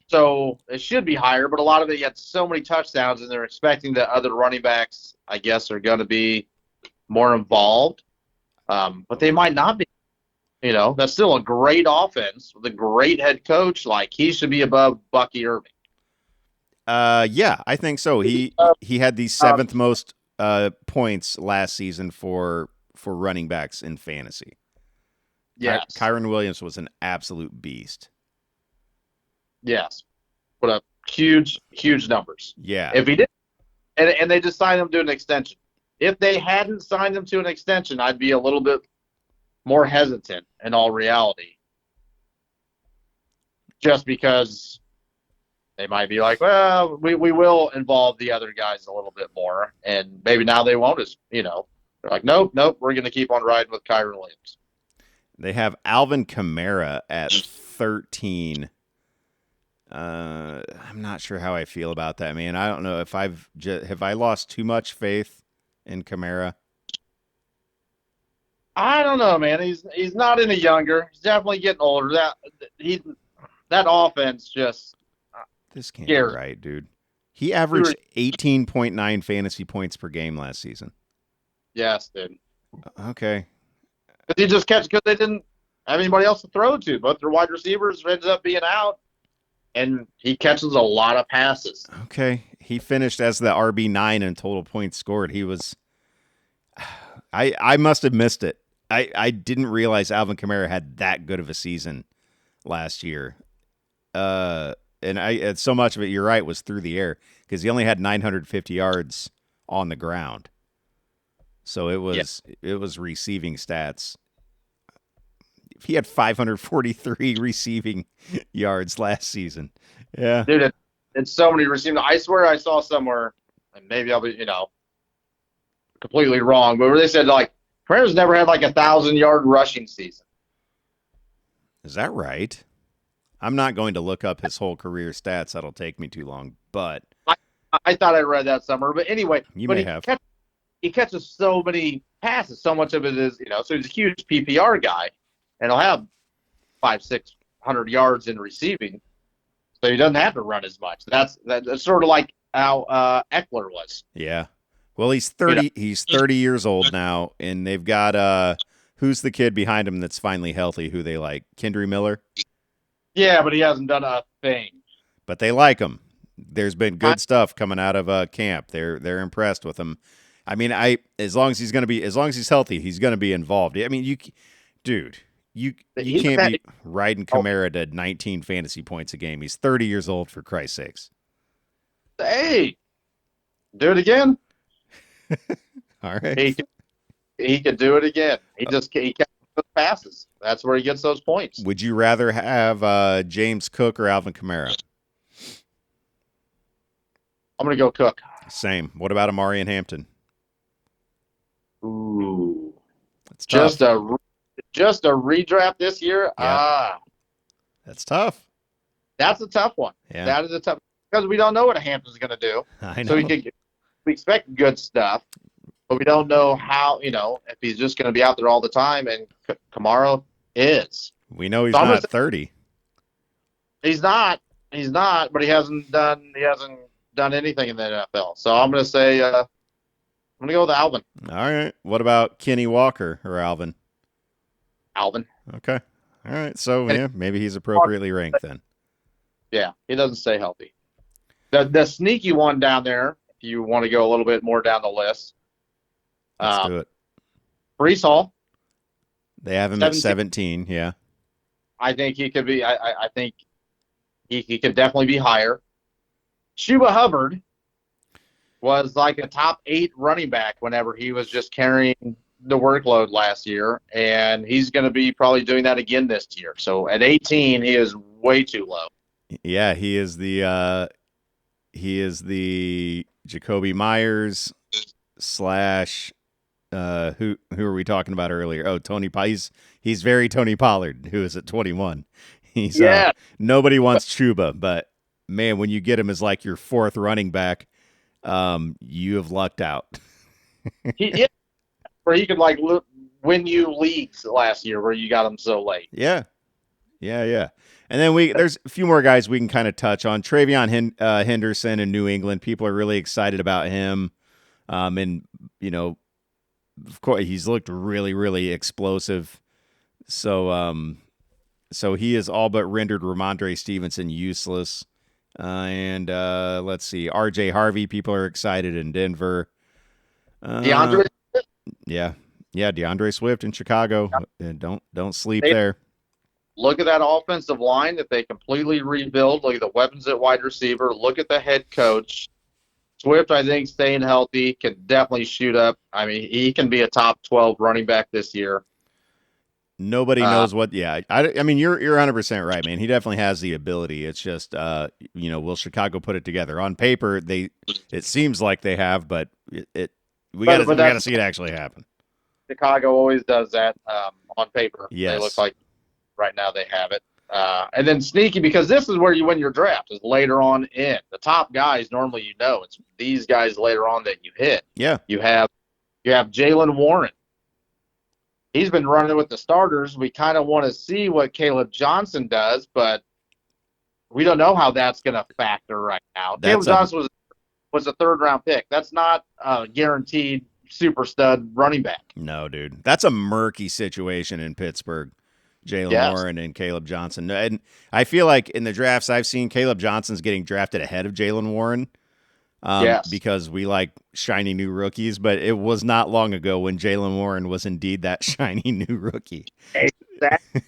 so it should be higher. But a lot of it, he had so many touchdowns, and they're expecting that other running backs, I guess, are going to be more involved. But they might not be. You know, that's still a great offense with a great head coach. Like he should be above Bucky Irving. Yeah, I think so. He had the seventh most points last season for running backs in fantasy. Yes. Kyron Williams was an absolute beast. Yes. Put up huge numbers. Yeah. If he did, and they just signed him to an extension. If they hadn't signed him to an extension, I'd be a little bit more hesitant in all reality. Just because they might be like, well, we will involve the other guys a little bit more. And maybe now they won't as, you know, they're like, nope, we're going to keep on riding with Kyron Williams. They have Alvin Kamara at 13. I'm not sure how I feel about that, man. I don't know if have I lost too much faith in Kamara. I don't know, man. He's not any younger. He's definitely getting older. That offense just this can't be right, dude. He averaged 18.9 fantasy points per game last season. Yes, dude. Okay. He just because they didn't have anybody else to throw to. Both their wide receivers ended up being out, and he catches a lot of passes. Okay. He finished as the RB9 in total points scored. He was I must have missed it. I didn't realize Alvin Kamara had that good of a season last year. And so much of it, you're right, was through the air because he only had 950 yards on the ground. So it was receiving stats. He had 543 receiving yards last season. Yeah, dude, it's so many receiving. I swear I saw somewhere, and maybe I'll be completely wrong, but where they said like Kamara's never had like 1,000-yard rushing season. Is that right? I'm not going to look up his whole career stats. That'll take me too long. But I thought I read that somewhere. But anyway, may have. He catches so many passes. So much of it is, so he's a huge PPR guy, and he'll have 500-600 yards in receiving, so he doesn't have to run as much. That's sort of like how Eckler was. Yeah. Well, he's 30. He's 30 years old now, and they've got who's the kid behind him that's finally healthy? Who they like? Kendry Miller. Yeah, but he hasn't done a thing. But they like him. There's been good stuff coming out of camp. They're impressed with him. I mean, as long as he's healthy, he's going to be involved. I mean, you can't be riding Kamara to 19 fantasy points a game. He's 30 years old, for Christ's sakes. Hey, do it again. All right. He could do it again. He catches those passes. That's where he gets those points. Would you rather have James Cook or Alvin Kamara? I'm going to go Cook. Same. What about Amari and Hampton? Ooh. That's tough. Just a redraft this year? Yeah. That's tough. That's a tough one. Yeah. That is a tough because we don't know what Hampton's going to do. I know. So we expect good stuff, but we don't know how, if he's just going to be out there all the time, and Kamara is. We know he's not 30. He's not, but he hasn't done anything in the NFL. So I'm going to say I'm going to go with Alvin. All right. What about Kenny Walker or Alvin? Alvin. Okay. All right. So, maybe he's appropriately ranked then. Yeah, he doesn't stay healthy. The sneaky one down there, if you want to go a little bit more down the list. Let's do it. Breece Hall. They have him at 17, yeah. I think he could be. I think he could definitely be higher. Chuba Hubbard was like a top 8 running back whenever he was just carrying the workload last year, and he's going to be probably doing that again this year. So at 18, he is way too low. Yeah, he is the Jacoby Myers / who are we talking about earlier? Oh, Tony. He's very Tony Pollard, who is at 21. He's nobody wants Chuba, but man, when you get him as like your 4th running back, you have lucked out. Yeah, where he could like win you leagues last year where you got him so late. Yeah. And then there's a few more guys we can kind of touch on. Travion Henderson in New England. People are really excited about him. And of course, he's looked really, really explosive. So he is all but rendered Ramondre Stevenson useless. And let's see, R.J. Harvey. People are excited in Denver. DeAndre. Yeah, DeAndre Swift in Chicago. And don't sleep there. Look at that offensive line that they completely rebuild. Look at the weapons at wide receiver. Look at the head coach. Swift, I think, staying healthy, can definitely shoot up. I mean, he can be a top 12 running back this year. Nobody knows what. Yeah, I mean, you're 100% right, man. He definitely has the ability. It's just, will Chicago put it together? On paper, it seems like they have, but we got to see it actually happen. Chicago always does that on paper. Yes. They look like right now they have it. And then sneaky, because this is where you win your draft, is later on in. The top guys, normally it's these guys later on that you hit. Yeah. You have Jaylen Warren. He's been running with the starters. We kind of want to see what Caleb Johnson does, but we don't know how that's going to factor right now. Caleb Johnson was a third-round pick. That's not a guaranteed super stud running back. No, dude. That's a murky situation in Pittsburgh. Jaylen Warren and Caleb Johnson. And I feel like in the drafts I've seen, Caleb Johnson's getting drafted ahead of Jaylen Warren because we like shiny new rookies. But it was not long ago when Jaylen Warren was indeed that shiny new rookie. Exactly.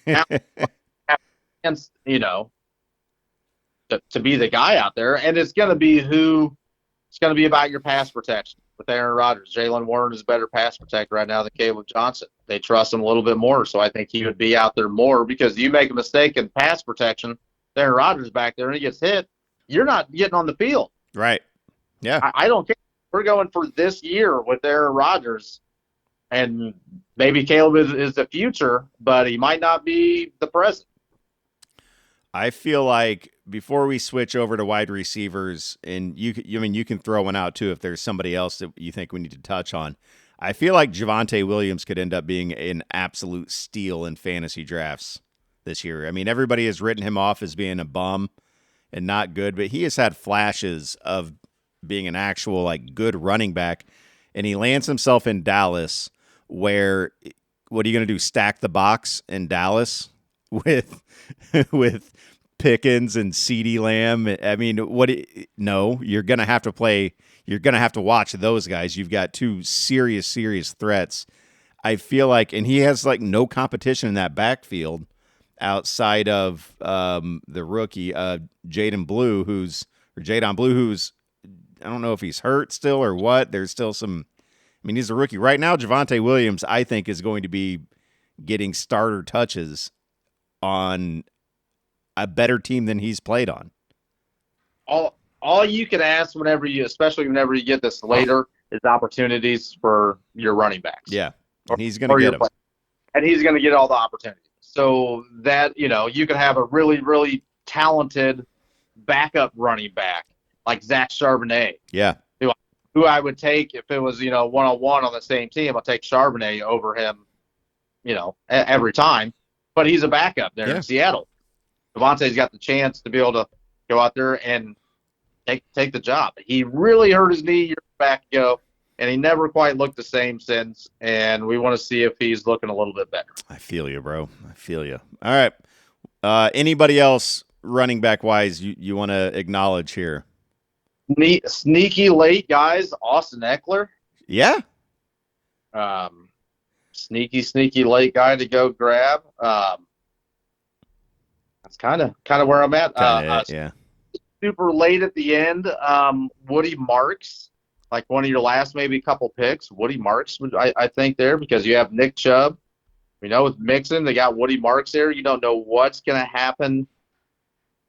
To be the guy out there. And it's going to be about your pass protection. With Aaron Rodgers, Jaylen Warren is a better pass protector right now than Caleb Johnson. They trust him a little bit more, so I think he would be out there more because you make a mistake in pass protection, Aaron Rodgers back there, and he gets hit, you're not getting on the field. Right. Yeah. I don't care. We're going for this year with Aaron Rodgers, and maybe Caleb is the future, but he might not be the present. I feel like before we switch over to wide receivers, and you can throw one out too if there's somebody else that you think we need to touch on. I feel like Javonte Williams could end up being an absolute steal in fantasy drafts this year. I mean, everybody has written him off as being a bum and not good, but he has had flashes of being an actual like good running back, and he lands himself in Dallas where what are you going to do, stack the box in Dallas with Pickens and CeeDee Lamb? I mean, no, you're going to have to play. You're going to have to watch those guys. You've got two serious threats. I feel like, and he has like no competition in that backfield outside of the rookie, Jaden Blue, who's I don't know if he's hurt still or what. There's still some, I mean, he's a rookie. Right now, Javonte Williams, I think, is going to be getting starter touches on a better team than he's played on. All you can ask especially whenever you get this later, is opportunities for your running backs. Yeah, and he's going to get them. And he's going to get all the opportunities. So that, you can have a really, really talented backup running back like Zach Charbonnet. Yeah. Who I would take if it was, one-on-one on the same team. I'll take Charbonnet over him, every time. But he's a backup there in Seattle. Devontae's got the chance to be able to go out there and take the job. He really hurt his knee years back ago, and he never quite looked the same since, and we want to see if he's looking a little bit better. I feel you, bro. I feel you. All right. Anybody else running back-wise you want to acknowledge here? Sneaky late guys, Austin Eckler. Yeah. Sneaky late guy to go grab. That's kind of where I'm at. Yeah. Super late at the end. Woody Marks, like one of your last maybe couple picks. Woody Marks, I think there, because you have Nick Chubb. With Mixon, they got Woody Marks there. You don't know what's going to happen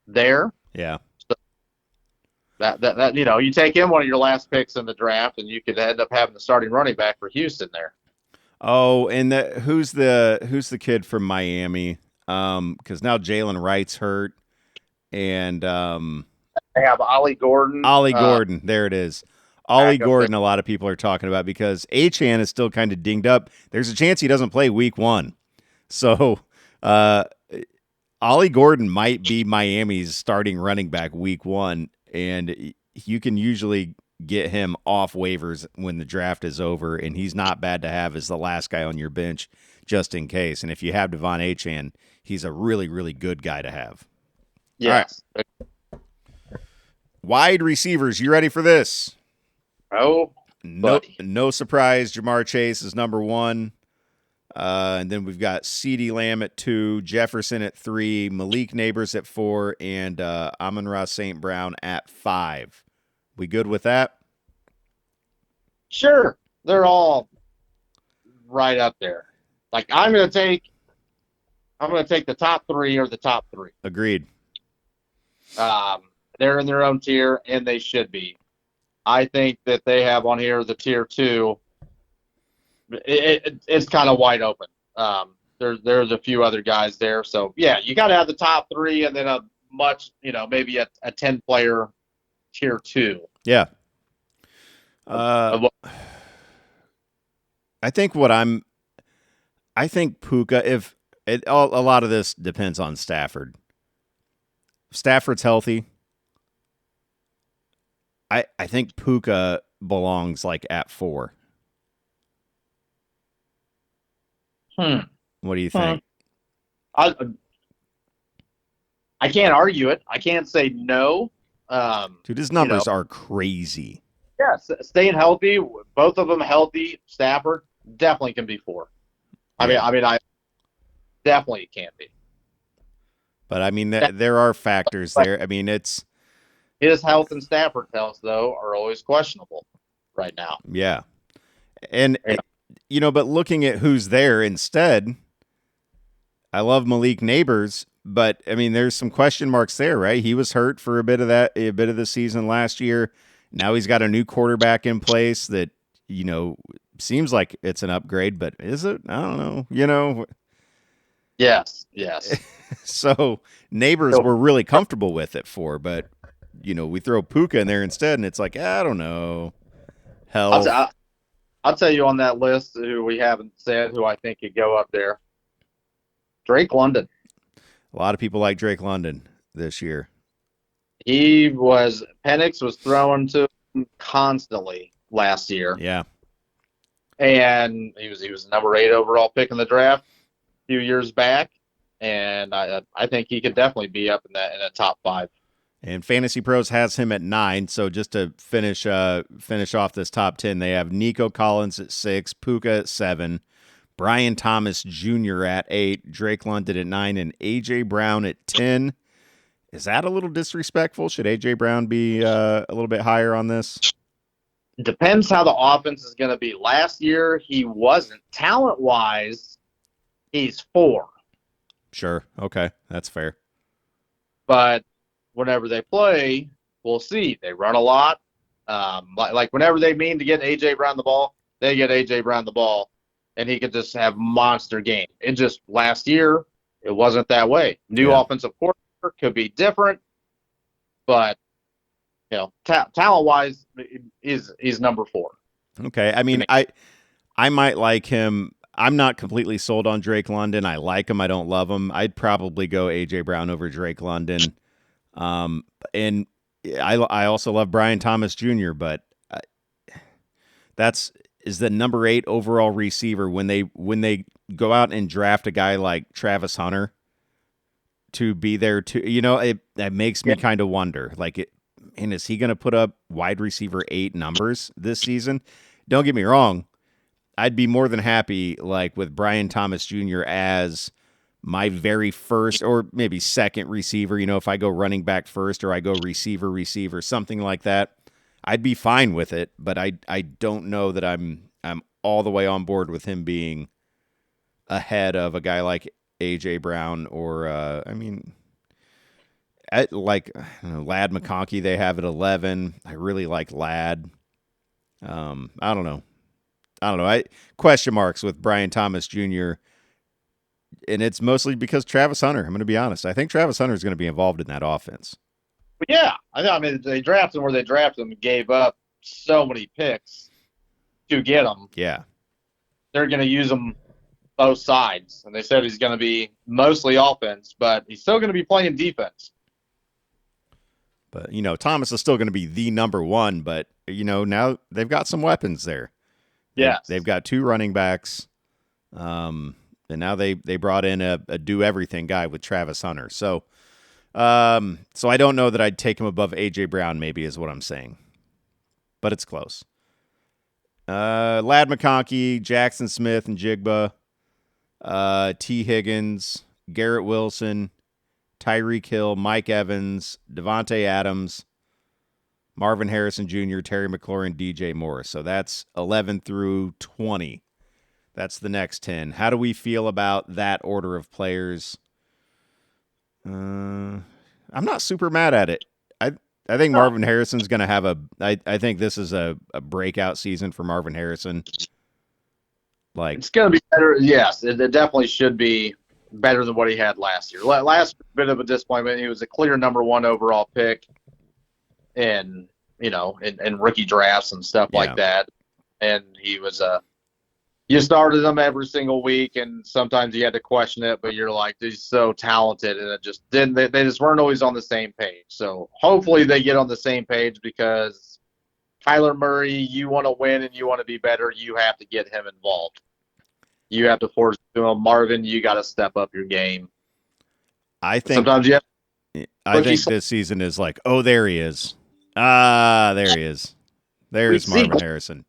there. Yeah. So that you take him one of your last picks in the draft, and you could end up having the starting running back for Houston there. Oh, and who's the kid from Miami? Because now Jalen Wright's hurt, and they have Ollie Gordon. Gordon, there it is. Ollie back up there. Gordon, a lot of people are talking about because Achane is still kind of dinged up. There's a chance he doesn't play week 1. So Ollie Gordon might be Miami's starting running back week 1, and you can usually get him off waivers when the draft is over, and he's not bad to have as the last guy on your bench just in case. And if you have Devon Achane, he's a really, really good guy to have. Yes. All right. Wide receivers, you ready for this? Oh, buddy. No surprise. Jamar Chase is number 1. And then we've got CeeDee Lamb at 2, Jefferson at 3, Malik Neighbors at 4, and Amon-Ra St. Brown at 5. We good with that? Sure. They're all right up there. Like I'm gonna take the top 3 or the top 3. Agreed. They're in their own tier, and they should be. I think that they have on here the tier 2. It's kind of wide open. There's a few other guys there, so yeah, you got to have the top 3, and then a much, maybe a 10-player tier 2. Yeah. I think Puka. A lot of this depends on Stafford. If Stafford's healthy, I think Puka belongs like at 4. What do you think? I can't argue it. I can't say no. Dude, his numbers are crazy. Yeah, staying healthy, both of them healthy. Stafford definitely can be 4. I definitely can be. But I mean, there are factors there. I mean, it's his health and Stafford's health though are always questionable right now. Yeah, and but looking at who's there instead, I love Malik Neighbors, but I mean, there's some question marks there, right? He was hurt for a bit of the season last year. Now he's got a new quarterback in place that, seems like it's an upgrade, but is it? I don't know, Yes. So Neighbors we're really comfortable with it for, but, we throw Puka in there instead, and it's like, I don't know. Hell. I'll tell you on that list who we haven't said who I think could go up there. Drake London. A lot of people like Drake London this year. Penix was throwing to him constantly last year. Yeah. And he was number 8 overall pick in the draft a few years back. And I think he could definitely be up in the top 5. And Fantasy Pros has him at 9. So just to finish off this top 10, they have Nico Collins at 6, Puka at 7, Brian Thomas Jr. at 8, Drake London at 9, and A.J. Brown at 10. Is that a little disrespectful? Should A.J. Brown be a little bit higher on this? Depends how the offense is going to be. Last year, he wasn't. Talent-wise, he's 4. Sure. Okay. That's fair. But whenever they play, we'll see. They run a lot. Like whenever they mean to get A.J. Brown the ball, they get A.J. Brown the ball, and he could just have monster game. It just last year, it wasn't that way. New offensive coordinator could be different, but talent-wise, he's number 4. Okay. I mean, I might like him. I'm not completely sold on Drake London. I like him. I don't love him. I'd probably go A.J. Brown over Drake London. And I also love Brian Thomas Jr., but is the number 8 overall receiver when they go out and draft a guy like Travis Hunter to be there too. That makes me kind of wonder. And is he going to put up wide receiver 8 numbers this season? Don't get me wrong. I'd be more than happy with Brian Thomas Jr. as my very first or maybe second receiver. If I go running back first or I go receiver, something like that, I'd be fine with it. But I don't know that I'm all the way on board with him being ahead of a guy like A.J. Brown or Lad McConkey. They have at 11. I really like Lad. I don't know. Question marks with Brian Thomas Jr. And it's mostly because Travis Hunter. I'm going to be honest. I think Travis Hunter is going to be involved in that offense. Yeah, I mean they drafted him where they drafted him and gave up so many picks to get him. Yeah. They're going to use him both sides. And they said he's going to be mostly offense, but he's still going to be playing defense. But, Thomas is still going to be the number one, but, now they've got some weapons there. Yes. They've got 2 running backs. And now they brought in a do-everything guy with Travis Hunter. So I don't know that I'd take him above A.J. Brown, maybe, is what I'm saying. But it's close. Ladd McConkey, Jackson Smith, and Jigba. T. Higgins, Garrett Wilson, Tyreek Hill, Mike Evans, Devontae Adams, Marvin Harrison Jr., Terry McLaurin, DJ Moore. So that's 11 through 20. That's the next 10. How do we feel about that order of players? I'm not super mad at it. I think Marvin Harrison's going to have I think this is a breakout season for Marvin Harrison. It's going to be better. Yes, it definitely should be better than what he had last year. Last year, a bit of a disappointment. He was a clear number 1 overall pick in rookie drafts and stuff like that. And he was you started him every single week, and sometimes you had to question it, but you're like, he's so talented, and it just didn't. They just weren't always on the same page. So hopefully they get on the same page, because Kyler Murray, you want to win and you want to be better, you have to get him involved. You have to force him. Marvin, you got to step up your game. I think sometimes you have. I think this season is like, oh, there he is. There he is. There's Marvin Harrison.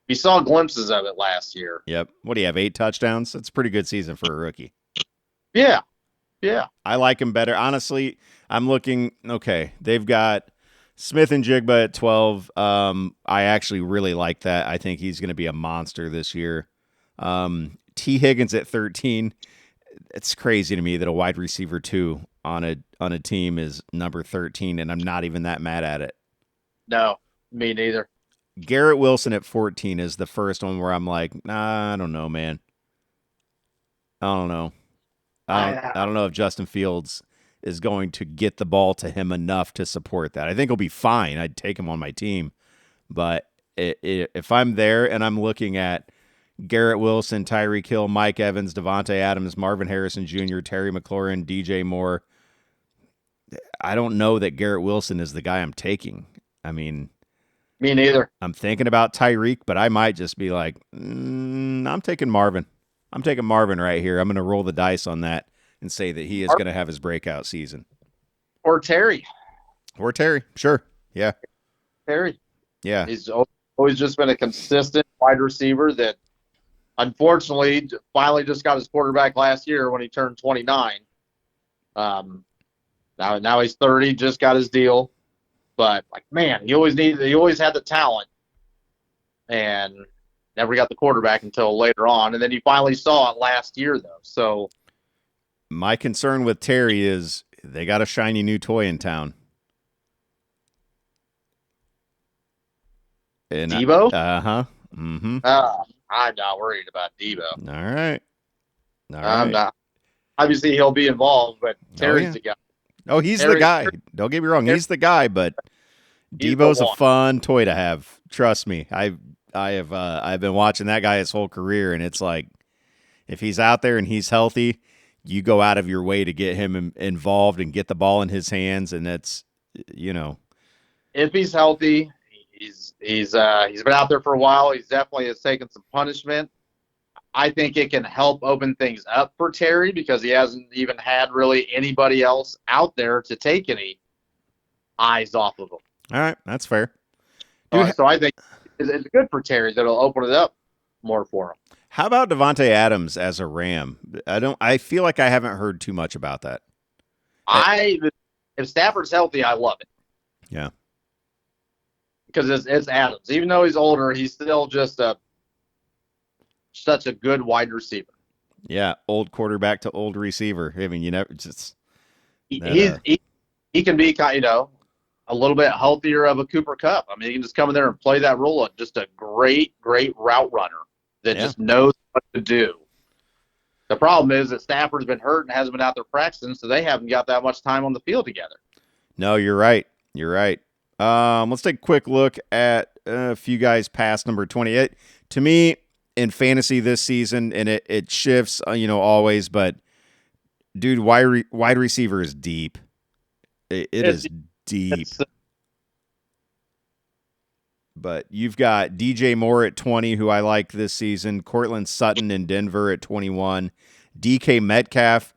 We saw glimpses of it last year. Yep. What do you have, 8 touchdowns? That's a pretty good season for a rookie. Yeah. Yeah. I like him better. Honestly, I'm looking, okay, they've got Smith and Jigba at 12. I actually really like that. I think he's going to be a monster this year. T. Higgins at 13. It's crazy to me that a wide receiver 2 on a team is number 13, and I'm not even that mad at it. No, me neither. Garrett Wilson at 14 is the first one where I'm like, nah, I don't know, man. I don't know. I don't know if Justin Fields is going to get the ball to him enough to support that. I think he'll be fine. I'd take him on my team. But if I'm there and I'm looking at Garrett Wilson, Tyreek Hill, Mike Evans, Devontae Adams, Marvin Harrison Jr., Terry McLaurin, DJ Moore, I don't know that Garrett Wilson is the guy I'm taking. I mean, me neither. I'm thinking about Tyreek, but I might just be like, I'm taking Marvin. I'm taking Marvin right here. I'm going to roll the dice on that and say that he is going to have his breakout season. Or Terry. Sure. Yeah. Terry. Yeah. He's always just been a consistent wide receiver that, unfortunately, finally just got his quarterback last year when he turned 29. Now he's 30, just got his deal. But, man, he always had the talent and never got the quarterback until later on. And then you finally saw it last year, though. So my concern with Terry is they got a shiny new toy in town. And Debo? Uh-huh. Mm-hmm. I'm not worried about Debo. All right. I'm not. Obviously, he'll be involved, but Terry's the guy. Oh, he's the guy. Don't get me wrong. He's the guy, but Debo's a fun toy to have. Trust me. I've been watching that guy his whole career, and it's like, if he's out there and he's healthy, you go out of your way to get him involved and get the ball in his hands, and that's, if he's healthy, he's been out there for a while. He's definitely has taken some punishment. I think it can help open things up for Terry because he hasn't even had really anybody else out there to take any eyes off of him. All right, that's fair. So I think it's good for Terry that it'll open it up more for him. How about Devontae Adams as a Ram? I feel like I haven't heard too much about that. If Stafford's healthy, I love it. Yeah. Because it's Adams. Even though he's older, he's still just such a good wide receiver. Yeah, old quarterback to old receiver. I mean, he can be a little bit healthier of a Cooper Kupp. I mean, he can just come in there and play that role. Just a great route runner that just knows what to do. The problem is that Stafford's been hurt and hasn't been out there practicing, so they haven't got that much time on the field together. No, you're right. Let's take a quick look at a few guys past number 28. To me, in fantasy this season, and it shifts, always, but dude, wide receiver is deep. It It's, is deep. it's But you've got DJ Moore at 20, who I like this season. Cortland Sutton in Denver at 21. DK Metcalf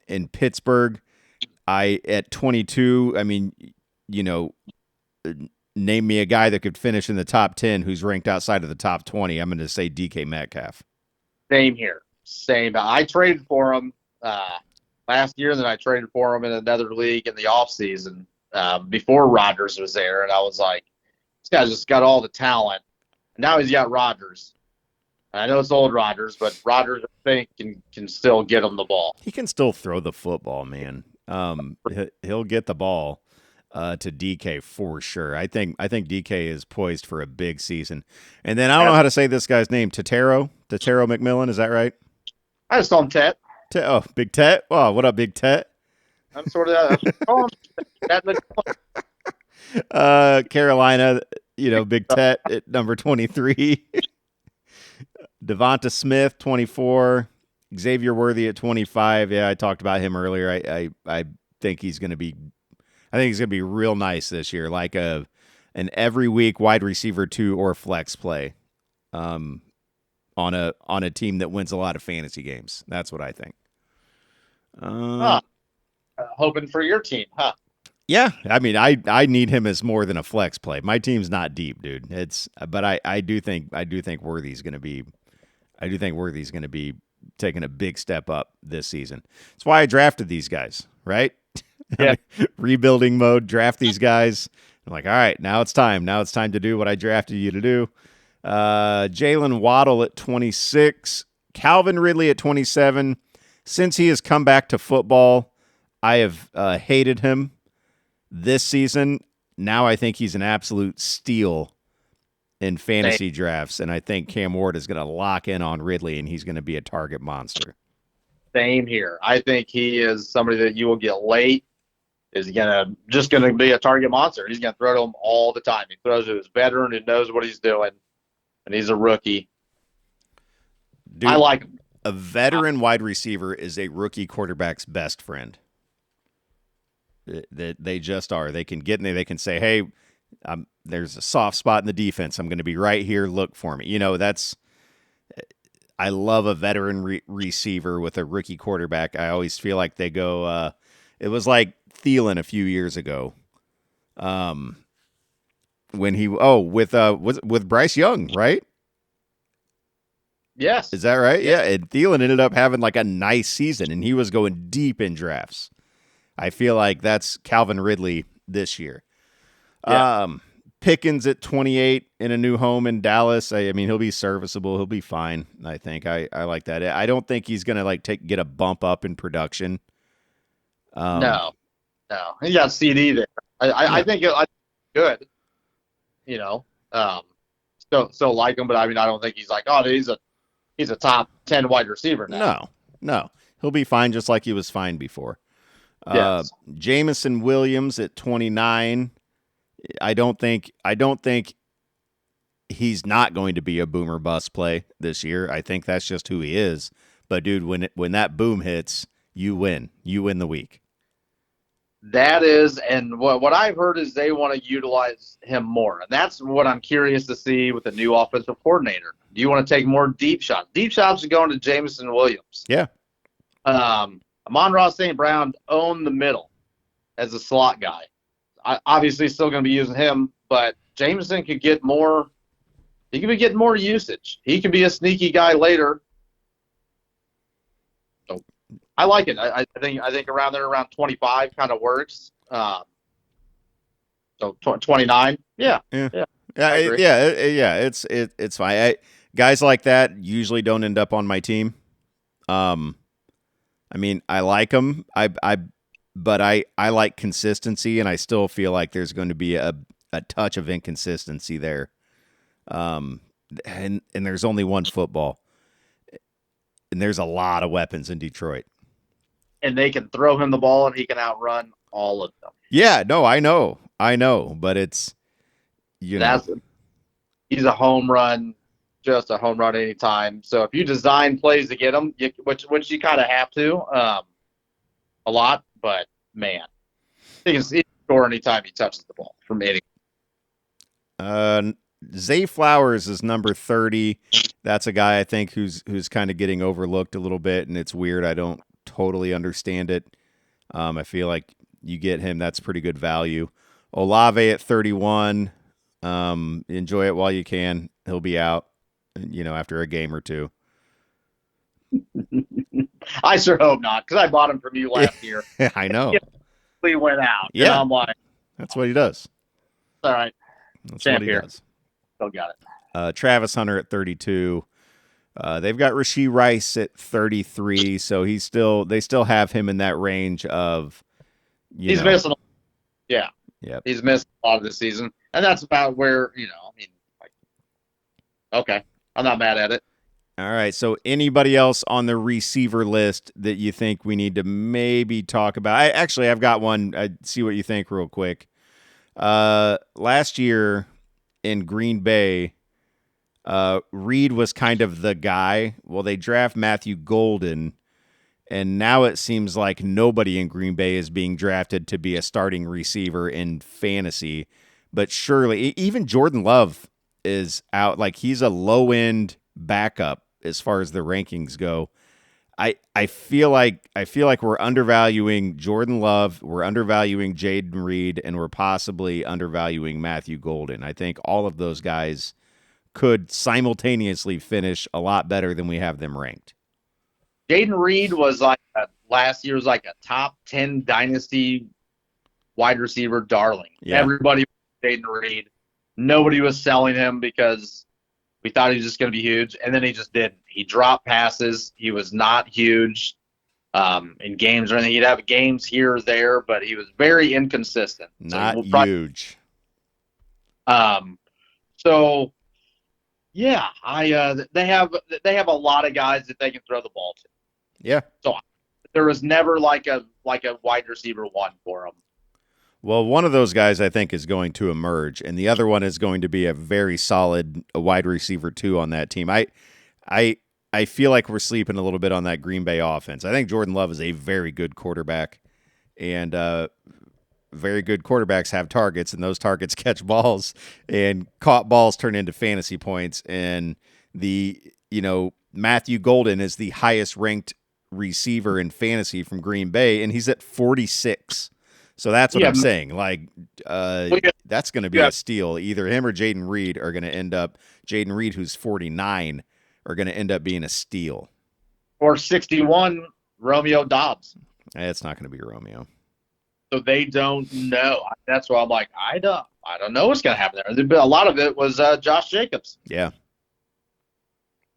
in Pittsburgh. At 22. I mean, you know, name me a guy that could finish in the top 10 who's ranked outside of the top 20. I'm going to say DK Metcalf. same here. Same. I traded for him last year, and then I traded for him in another league in the offseason before Rodgers was there, and I was like, this guy's just got all the talent. And now he's got Rodgers. And I know it's old Rodgers, but Rodgers, I think, can still get him the ball. He can still throw the football, man. He'll get the ball to DK for sure. I think DK is poised for a big season. And then I don't know how to say this guy's name. Tetero McMillan, is that right? I just call him Tet. Big Tet. Oh, what up, Big Tet? I'm sort of call him Tet. Carolina, Big Tet at number 23. Devonta Smith, 24. Xavier Worthy at 25. Yeah, I talked about him earlier. I think he's going to be real nice this year, like an every week wide receiver 2 or flex play on a team that wins a lot of fantasy games. That's what I think. Hoping for your team, huh? Yeah, I mean, I need him as more than a flex play. My team's not deep, dude. But I do think Worthy's going to be. I do think Worthy's going to be taking a big step up this season. That's why I drafted these guys, right? Yeah. Rebuilding mode, draft these guys. I'm like, all right, now it's time. Now it's time to do what I drafted you to do. Jalen Waddle at 26. Calvin Ridley at 27. Since he has come back to football, I have hated him this season. Now I think he's an absolute steal in fantasy drafts, and I think Cam Ward is going to lock in on Ridley, and he's going to be a target monster. Same here. I think he is somebody that you will get late. Is just going to be a target monster. He's going to throw to him all the time. He throws to his veteran who knows what he's doing, and he's a rookie. Dude, I like him. A veteran wide receiver is a rookie quarterback's best friend. They just are. They can get in there. They can say, hey, there's a soft spot in the defense. I'm going to be right here. Look for me. I love a veteran receiver with a rookie quarterback. I always feel like they go, it was like Thielen a few years ago. When he, with Bryce Young, right? Yes. Is that right? Yeah. And Thielen ended up having like a nice season, and he was going deep in drafts. I feel like that's Calvin Ridley this year. Yeah. Pickens at 28 in a new home in Dallas. I mean, he'll be serviceable. He'll be fine. I think I like that. I don't think he's going to get a bump up in production. No. He got CD there. I think it's good. Still like him, but I mean, I don't think he's like, oh, he's a top 10 wide receiver now. No. He'll be fine, just like he was fine before. Yes. Jamison Williams at 29. I don't think he's not going to be a boomer bust play this year. I think that's just who he is. But dude, when that boom hits, you win. You win the week. That is, and what I've heard is they want to utilize him more, and that's what I'm curious to see with the new offensive coordinator. Do you want to take more deep shots? Deep shots are going to Jamison Williams. Yeah. Amon-Ra St. Brown owned the middle as a slot guy. Obviously still going to be using him, but Jameson could get more. He could be getting more usage. He could be a sneaky guy later. So I like it. I think around 25 kind of works. So 29, yeah. It's fine. Guys like that usually don't end up on my team. I mean, I like them. But I like consistency, and I still feel like there's going to be a touch of inconsistency there. And there's only one football, and there's a lot of weapons in Detroit. And they can throw him the ball, and he can outrun all of them. Yeah, no, I know. I know, but it's That's he's a home run, just a home run anytime. So if you design plays to get him, which you kind of have to, a lot, but man, he can score anytime he touches the ball from any. Zay Flowers is number 30. That's a guy I think who's kind of getting overlooked a little bit, and it's weird. I don't totally understand it. I feel like you get him, that's pretty good value. Olave at 31. Enjoy it while you can. He'll be out, after a game or two. I sure hope not, because I bought him from you last year. I know. He went out. Yeah. And I'm like, that's what he does. all right. That's Champ what he here. does. Still got it. Travis Hunter at 32. They've got Rashee Rice at 33, so they still have him in that range of, he's missing. Yeah. Yep. He's missed a lot of this season, and that's about where okay, I'm not mad at it. All right. So anybody else on the receiver list that you think we need to maybe talk about? I've got one. I see what you think real quick. Last year in Green Bay, Reed was kind of the guy. Well, they draft Matthew Golden, and now it seems like nobody in Green Bay is being drafted to be a starting receiver in fantasy. But surely, even Jordan Love is out. Like, he's a low-end backup as far as the rankings go. I feel like we're undervaluing Jordan Love, we're undervaluing Jaden Reed, and we're possibly undervaluing Matthew Golden. I think all of those guys could simultaneously finish a lot better than we have them ranked. Jaden Reed was last year's like a top 10 dynasty wide receiver darling. Yeah. Everybody was Jaden Reed. Nobody was selling him because we thought he was just going to be huge, and then he just didn't. He dropped passes. He was not huge in games or anything. He'd have games here or there, but he was very inconsistent. Not huge. So yeah, they have a lot of guys that they can throw the ball to. Yeah. So there was never like a wide receiver one for them. Well, one of those guys I think is going to emerge, and the other one is going to be a very solid wide receiver two on that team. I feel like we're sleeping a little bit on that Green Bay offense. I think Jordan Love is a very good quarterback, and very good quarterbacks have targets, and those targets catch balls, and caught balls turn into fantasy points. And Matthew Golden is the highest ranked receiver in fantasy from Green Bay, and he's at 46. So that's what I'm saying. Like, that's going to be a steal. Either him or Jaden Reed are going to end up. Jaden Reed, who's 49, are going to end up being a steal. Or 61, Romeo Dobbs. It's not going to be Romeo. So they don't know. That's why I'm like, I don't know what's going to happen there. A lot of it was Josh Jacobs. Yeah.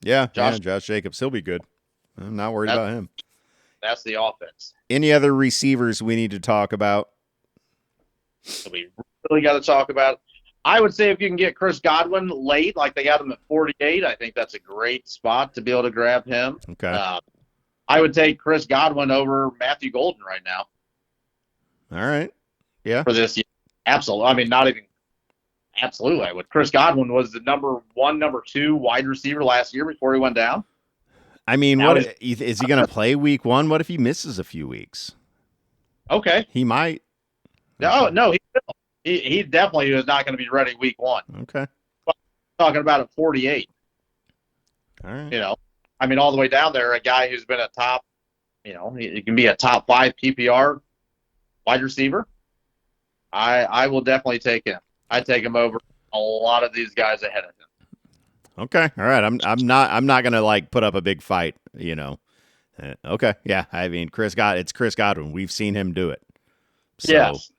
Josh Jacobs. He'll be good. I'm not worried about him. That's the offense. Any other receivers we need to talk about? So we really got to talk about. I would say if you can get Chris Godwin late, like they got him at 48, I think that's a great spot to be able to grab him. Okay. I would take Chris Godwin over Matthew Golden right now. All right. Yeah. For this year. Absolutely. I mean, not even absolutely. I would. Chris Godwin was the number 1, number 2 wide receiver last year before he went down. I mean, is he going to play week 1? What if he misses a few weeks? Okay. He might. No, he definitely is not going to be ready week 1. Okay. But talking about at 48. All right. I mean, all the way down there, a guy who's been a top, he can be a top 5 PPR wide receiver. I will definitely take him. I take him over a lot of these guys ahead of him. Okay. All right. I'm not going to like put up a big fight, Okay. Yeah. I mean, it's Chris Godwin. We've seen him do it. So, yes.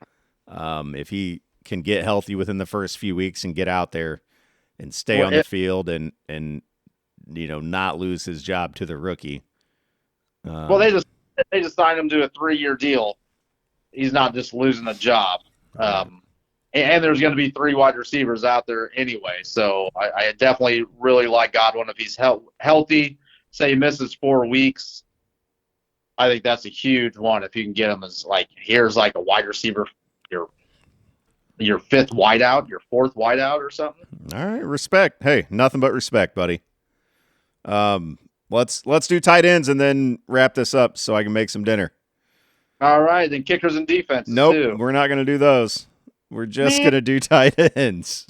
If he can get healthy within the first few weeks and get out there and stay on the field and not lose his job to the rookie. Well, they just signed him to a 3-year deal. He's not just losing a job. And there's going to be 3 wide receivers out there anyway. So I definitely really like Godwin. If he's healthy, say he misses 4 weeks, I think that's a huge one. If you can get him as here's a wide receiver, your fifth wideout, your fourth wideout or something. All right, respect. Hey, nothing but respect, buddy. Let's do tight ends and then wrap this up so I can make some dinner. All right, then kickers and defenses Nope, too. we're not going to do those. We're just Man. going to do tight ends.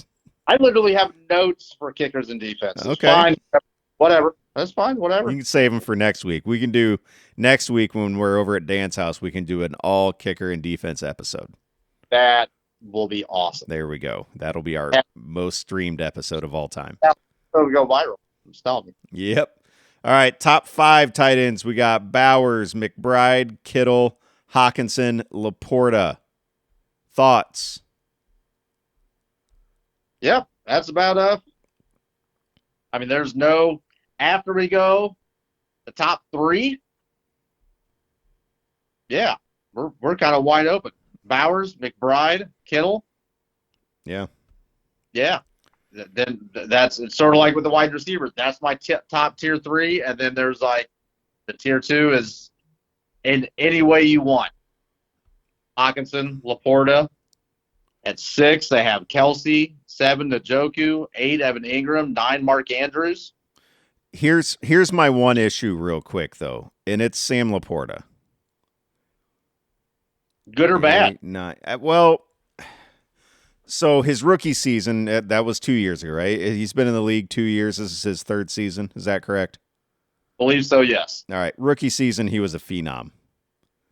I literally have notes for kickers and defenses. Okay. Fine, whatever. That's fine, whatever. You can save them for next week. We can do next week when we're over at Dan's house. We can do an all kicker and defense episode. That will be awesome. There we go. That'll be our most streamed episode of all time. It'll go viral. Stop me. Yep. All right, top 5 tight ends. We got Bowers, McBride, Kittle, Hawkinson, Laporta. Thoughts? Yep, that's about I mean, there's no after we go the top 3. Yeah, we're kind of wide open. Bowers, McBride, Kittle. Yeah. Yeah. Then it's sort of like with the wide receivers. That's my top tier 3, and then there's like the tier 2 is in any way you want. Hawkinson, Laporta. At 6, they have Kelsey. 7, Njoku. 8, Evan Ingram. 9, Mark Andrews. Here's my one issue real quick, though, and it's Sam Laporta. Good or bad? Well, so his rookie season, that was 2 years ago, right? He's been in the league 2 years. This is his 3rd season. Is that correct? Believe so, yes. All right. Rookie season, he was a phenom.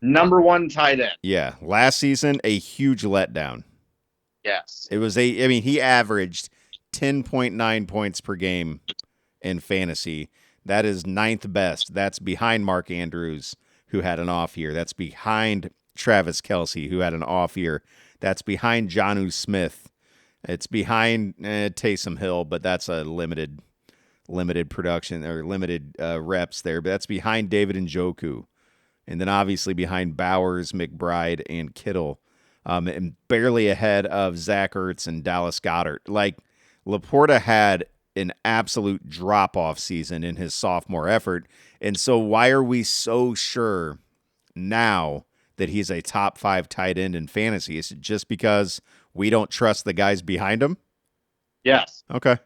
Number 1 tight end. Yeah. Last season, a huge letdown. Yes. It was he averaged 10.9 points per game in fantasy. That is 9th best. That's behind Mark Andrews, who had an off year. That's behind Travis Kelce, who had an off year. That's behind Jonnu Smith. It's behind Taysom Hill, but that's a limited production or limited reps there. But that's behind David Njoku. And then obviously behind Bowers, McBride, and Kittle. And barely ahead of Zach Ertz and Dallas Goedert. Like, Laporta had an absolute drop-off season in his sophomore effort. And so why are we so sure now that he's a top 5 tight end in fantasy? Is it just because we don't trust the guys behind him? Yes. Okay.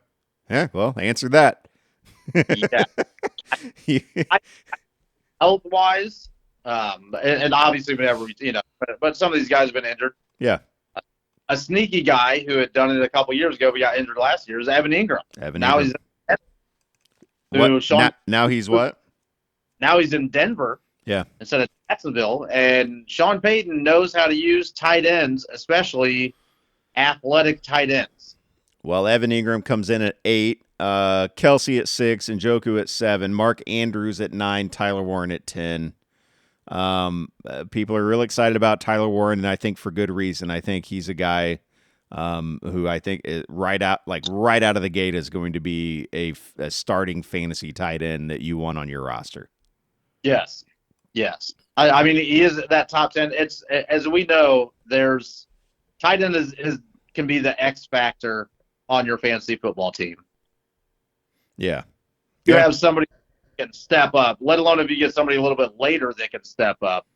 Yeah, well, answer that. Yeah. Health-wise, and obviously whenever, but some of these guys have been injured. Yeah. A sneaky guy who had done it a couple years ago, but got injured last year, is Evan Ingram. Now he's what? Now he's in Denver. Yeah. Instead of Jacksonville, and Sean Payton knows how to use tight ends, especially athletic tight ends. Well, Evan Ingram comes in at 8, Kelsey at 6, and Njoku at 7, Mark Andrews at 9, Tyler Warren at 10. People are really excited about Tyler Warren, and I think for good reason. I think he's a guy who I think right out of the gate is going to be a starting fantasy tight end that you want on your roster. Yes. I mean, he is that top 10. It's, as we know, there's tight end can be the X factor on your fantasy football team. Yeah. You have somebody who can step up, let alone if you get somebody a little bit later that can step up.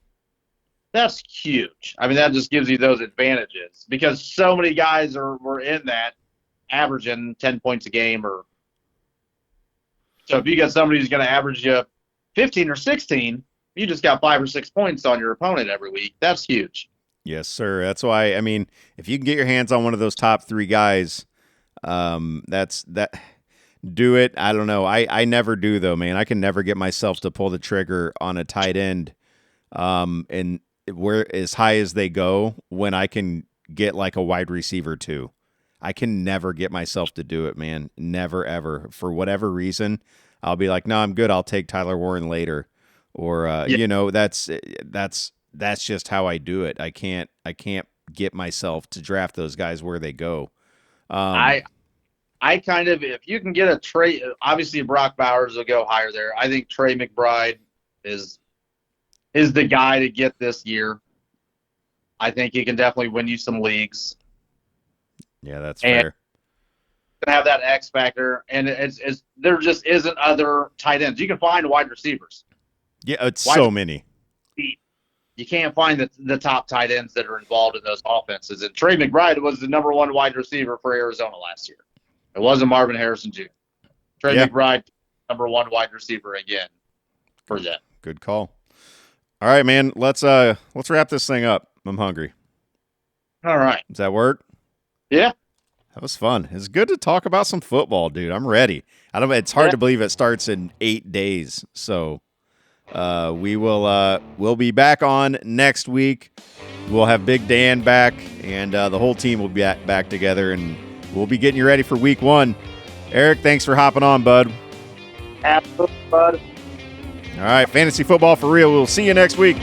That's huge. I mean, that just gives you those advantages because so many guys were in that averaging 10 points a game. So if you got somebody who's going to average you 15 or 16, you just got 5 or 6 points on your opponent every week. That's huge. Yes, sir. That's why, I mean, if you can get your hands on one of those top 3 guys, do it. I don't know. I never do, though, man. I can never get myself to pull the trigger on a tight end and where as high as they go when I can get like a wide receiver too. I can never get myself to do it, man. Never, ever. For whatever reason, I'll be like, no, I'm good. I'll take Tyler Warren later. Or, that's just how I do it. I can't get myself to draft those guys where they go. I kind of, if you can get a Trey, obviously Brock Bowers will go higher there. I think Trey McBride is the guy to get this year. I think he can definitely win you some leagues. Yeah, that's fair. And have that X factor, and it's there just isn't other tight ends. You can find wide receivers. Yeah, it's so many. you can't find the top tight ends that are involved in those offenses. And Trey McBride was the number 1 wide receiver for Arizona last year. It wasn't Marvin Harrison Jr. Trey McBride, number 1 wide receiver again for them. Good call. All right, man. Let's wrap this thing up. I'm hungry. All right. Does that work? Yeah. That was fun. It's good to talk about some football, dude. I'm ready. It's hard to believe it starts in 8 days. So we'll be back on next week. We'll have Big Dan back, and the whole team will be back together, and we'll be getting you ready for week 1. Eric, thanks for hopping on, bud. Absolutely, bud. All right, fantasy football for real. We'll see you next week.